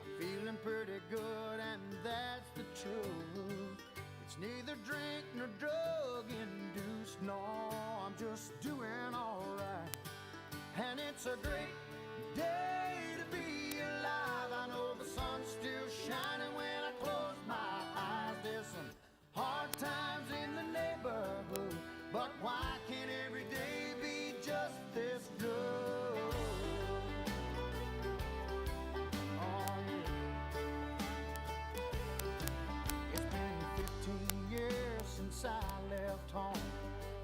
I'm feeling pretty good, and that's the truth. It's neither drink nor drug induced, no, I'm just doing alright. And it's a great day to be alive. I know the sun's still shining when I close my eyes. There's some hard times in the neighborhood, but why can't every day be just this good? Oh, yeah. It's been 15 years since I left home.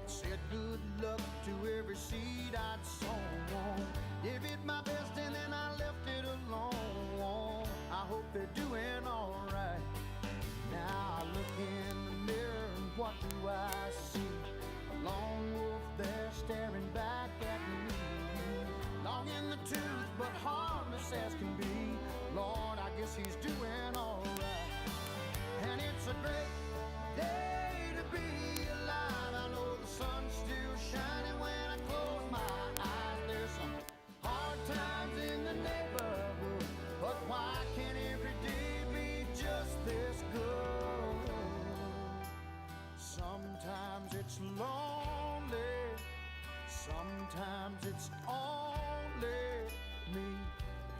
Said good luck to every seed I'd sown. Give it my best and then I left it alone. I hope they're doing alright. Now I look in the mirror and what do I see? A lone wolf there staring back at me. Long in the tooth but harmless as can be. Lord, I guess he's doing alright. And it's a great day to be alive. I know the sun's still shining when I close my eyes. There's some hard times in the neighborhood, but why can't every day be just this good? Sometimes it's lonely, sometimes it's only me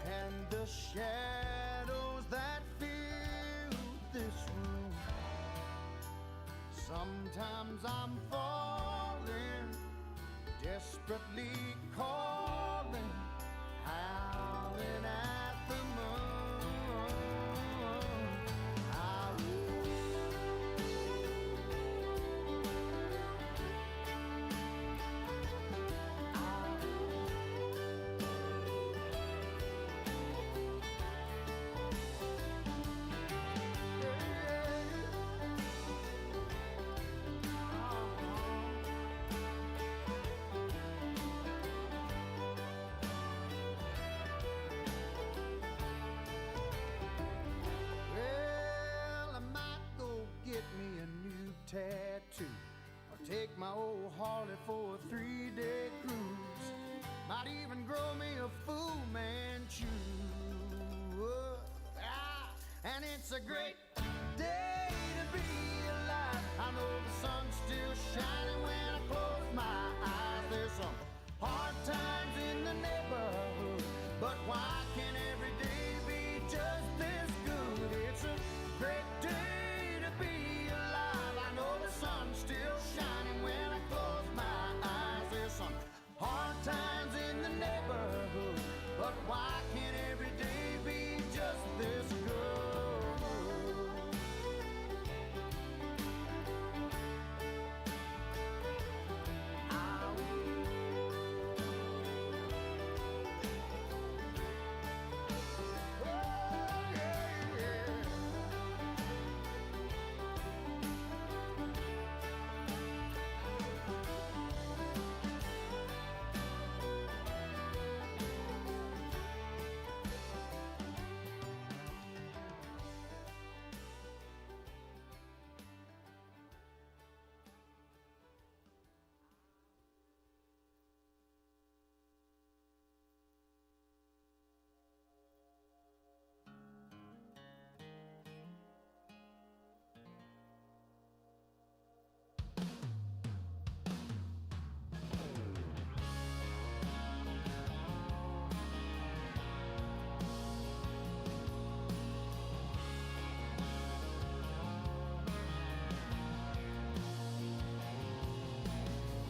and the shadows that fill this room. Sometimes I'm falling, desperately calling howling at the moon. Well, I might go get me a new tattoo, or take my old Harley for a 3-day cruise. Might even grow me a Fu Manchu. And it's a great day to be alive. I know the sun's still shining when I close my eyes. There's some hard times in the neighborhood, but why can't every day be just this good? It's a great day to be alive. I know the sun's still shining when I close my eyes. There's some hard times in the neighborhood, but why can't every day be just this good?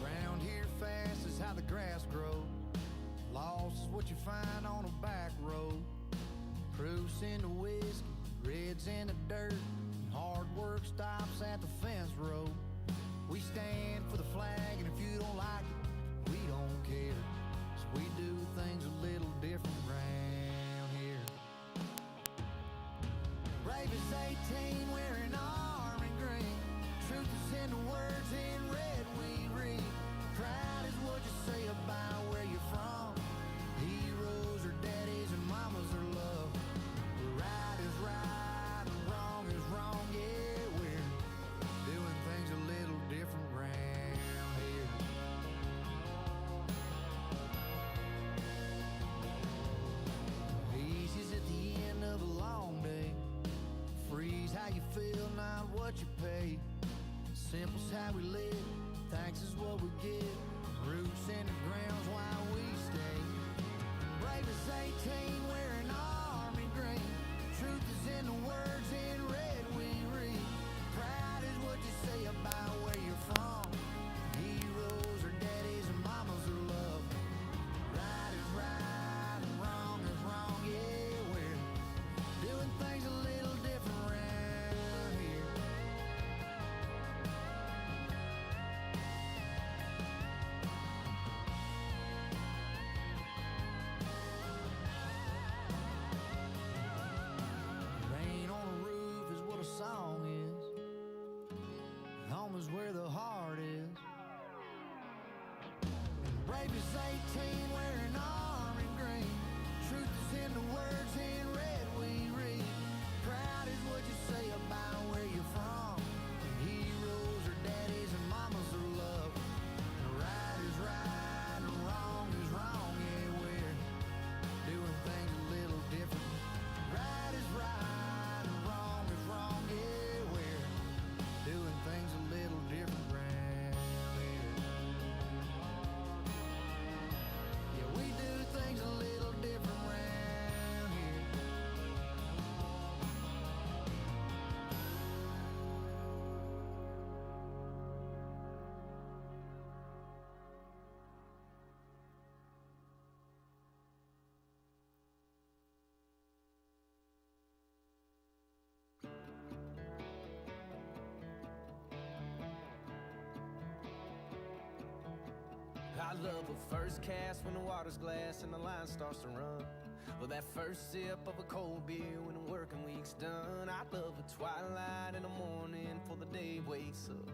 Round here fast is how the grass grows. Lost is what you find on a back road. Proofs in the whiskey, reds in the dirt, and hard work stops at the fence road. We stand for the flag, and if you don't like it, we don't care. 'Cause we do things a little different round here. Brave as 18, wearing army green. Truth is in the words in red we read. Pride is what you say about where you're from. Heroes are daddies and mamas are love. Right is right and wrong is wrong. Yeah, we're doing things a little different round here. Easy's at the end of a long day. Freeze how you feel, not what you pay. Simple's how we live, thanks is what we give. Roots in the ground's why we stay. Brave as 18, wearing army green. Truth is in the words in red we read. Pride is what you say about where you're from. Heroes are daddies and mamas are love. Right is right and wrong is wrong. Yeah, we're doing things a little different around here. Rain on a roof is what a song is. Home is where the heart is. Brave as 18, wearing army green. Truth is in the words in red we read. Proud is what you say about where you're from. Heroes are daddies and mamas are love. Right is right and wrong is wrong. Yeah, we're doing things a little different. Right is right and wrong is wrong. Yeah, we're doing things a little different round here. Yeah, we do things a little different round here. I love a first cast when the water's glass and the line starts to run. Or that first sip of a cold beer when the working week's done. I love a twilight in the morning before the day wakes up.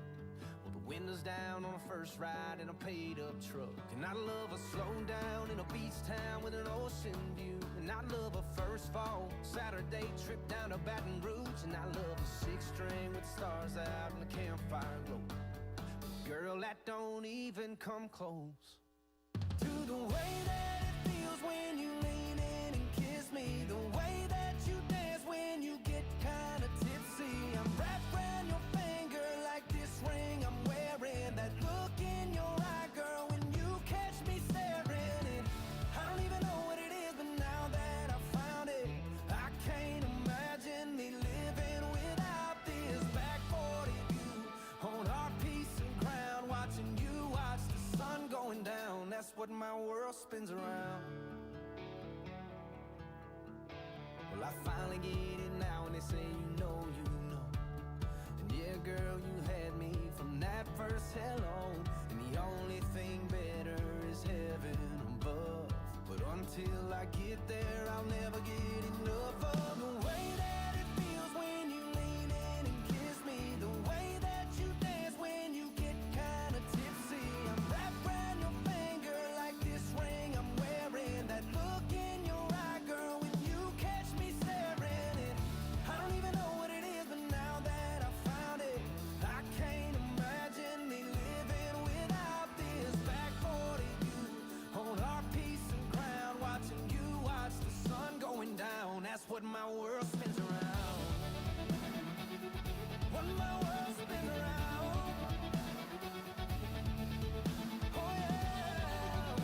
Well, the windows down on a first ride in a paid-up truck. And I love a slow down in a beach town with an ocean view. And I love a first fall Saturday trip down to Baton Rouge. And I love a six-string with stars out and a campfire glow. Girl, that don't even come close to the way that it feels when you lean in and kiss me. The way that you dance when you get kinda tipsy. I'm wrapped around your finger like this ring I'm wearing. That look in your eye, girl, when you catch me staring. And I don't even know what it is, but now that I found it, I can't imagine me living without this. Back 40 view on our piece of ground, watching you watch the sun going down. That's what my world spins around. Well, I finally get it now when they say you know. And yeah, girl, you had me from that first hello. And the only thing better is heaven above. But until I get there, I'll never get enough of the way that it feels when you lean in and kiss me. The way that you dance when you get kinda tipsy. I'm wrapped around your finger like this ring I'm wearing. That look in your eye, girl, when you catch me staring. And I don't even know what it is, but now that I found it, I can't imagine me living without this. Back 40 view on our piece of ground, watching you watch the sun going down. That's what my world spins around. What my world spins around. Oh yeah.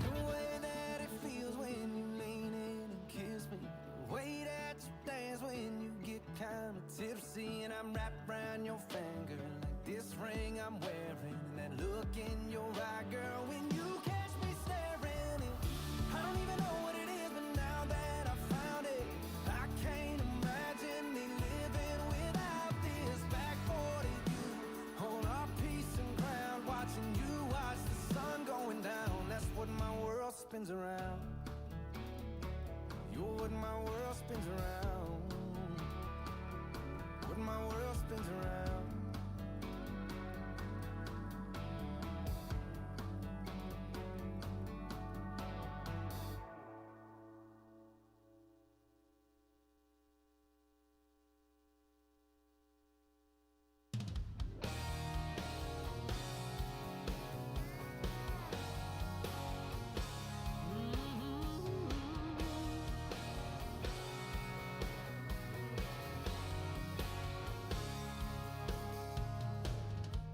The way that it feels when you lean in and kiss me. The way that you dance when you get kinda tipsy. And I'm wrapped around your finger like this ring I'm wearing. And that look in your eye, girl, when you catch me staring. And I don't even know what it is, but now that I found it, I can't imagine me living without this. Back 40 view on our piece of ground, watching you watch the sun going down. That's what my world spins around. You're what my world spins around. What my world spins around.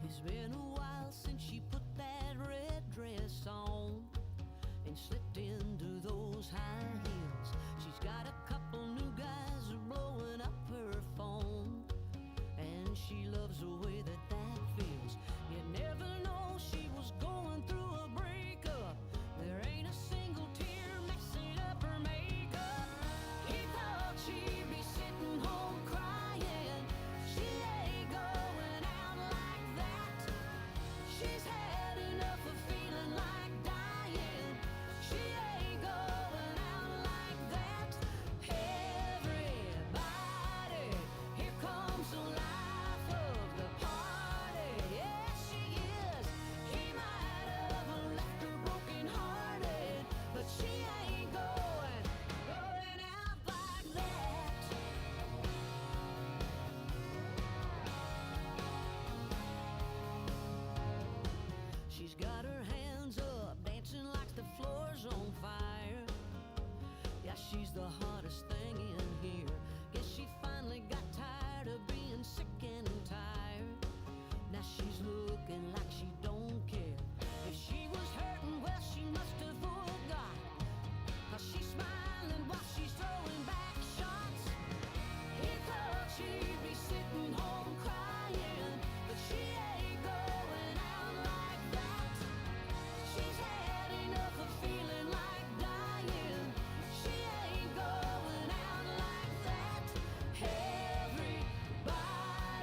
It's been a while since she put that red dress on and slipped into those high heels. She's got a couple new guys blowing up her phone, and she loves the way that that feels. You never know she was going through a breakup. There ain't a single tear messing up her makeup. He thought she'd be sitting home crying. She ain't going out like that. She's had enough of feeling like dying. She ain't going out like that. Everybody, here comes the life of the party. Yes, she is. He might have left her broken hearted, but she ain't going out like that. She's got her hands up, dancing like the floor's on fire. Yeah, she's the hottest thing in here. Guess she finally got tired of being sick and tired. Now she's looking like she don't care. If she was hurting, well, she must have forgot. 'Cause she's smiling while she's throwing back shots. He thought she'd be sitting home crying, but she ain't going out like that. She's had enough of feeling like dying. She ain't going out like that. Everybody,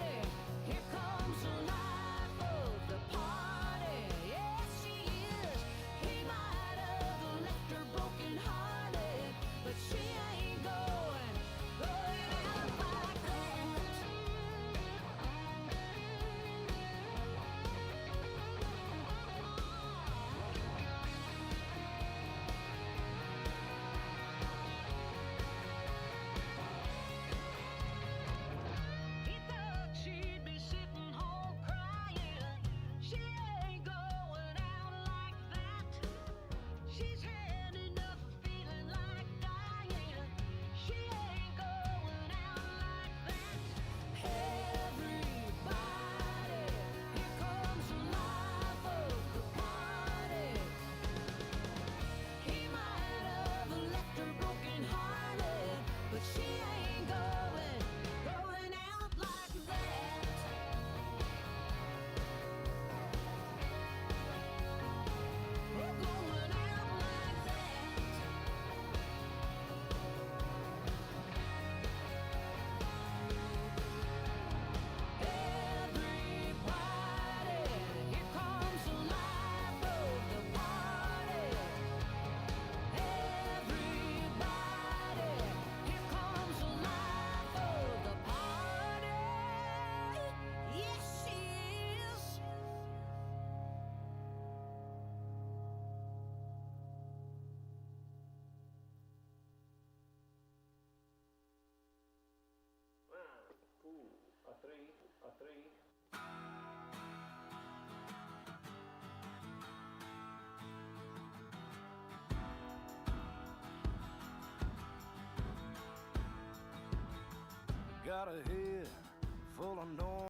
3. Got a head full of noise.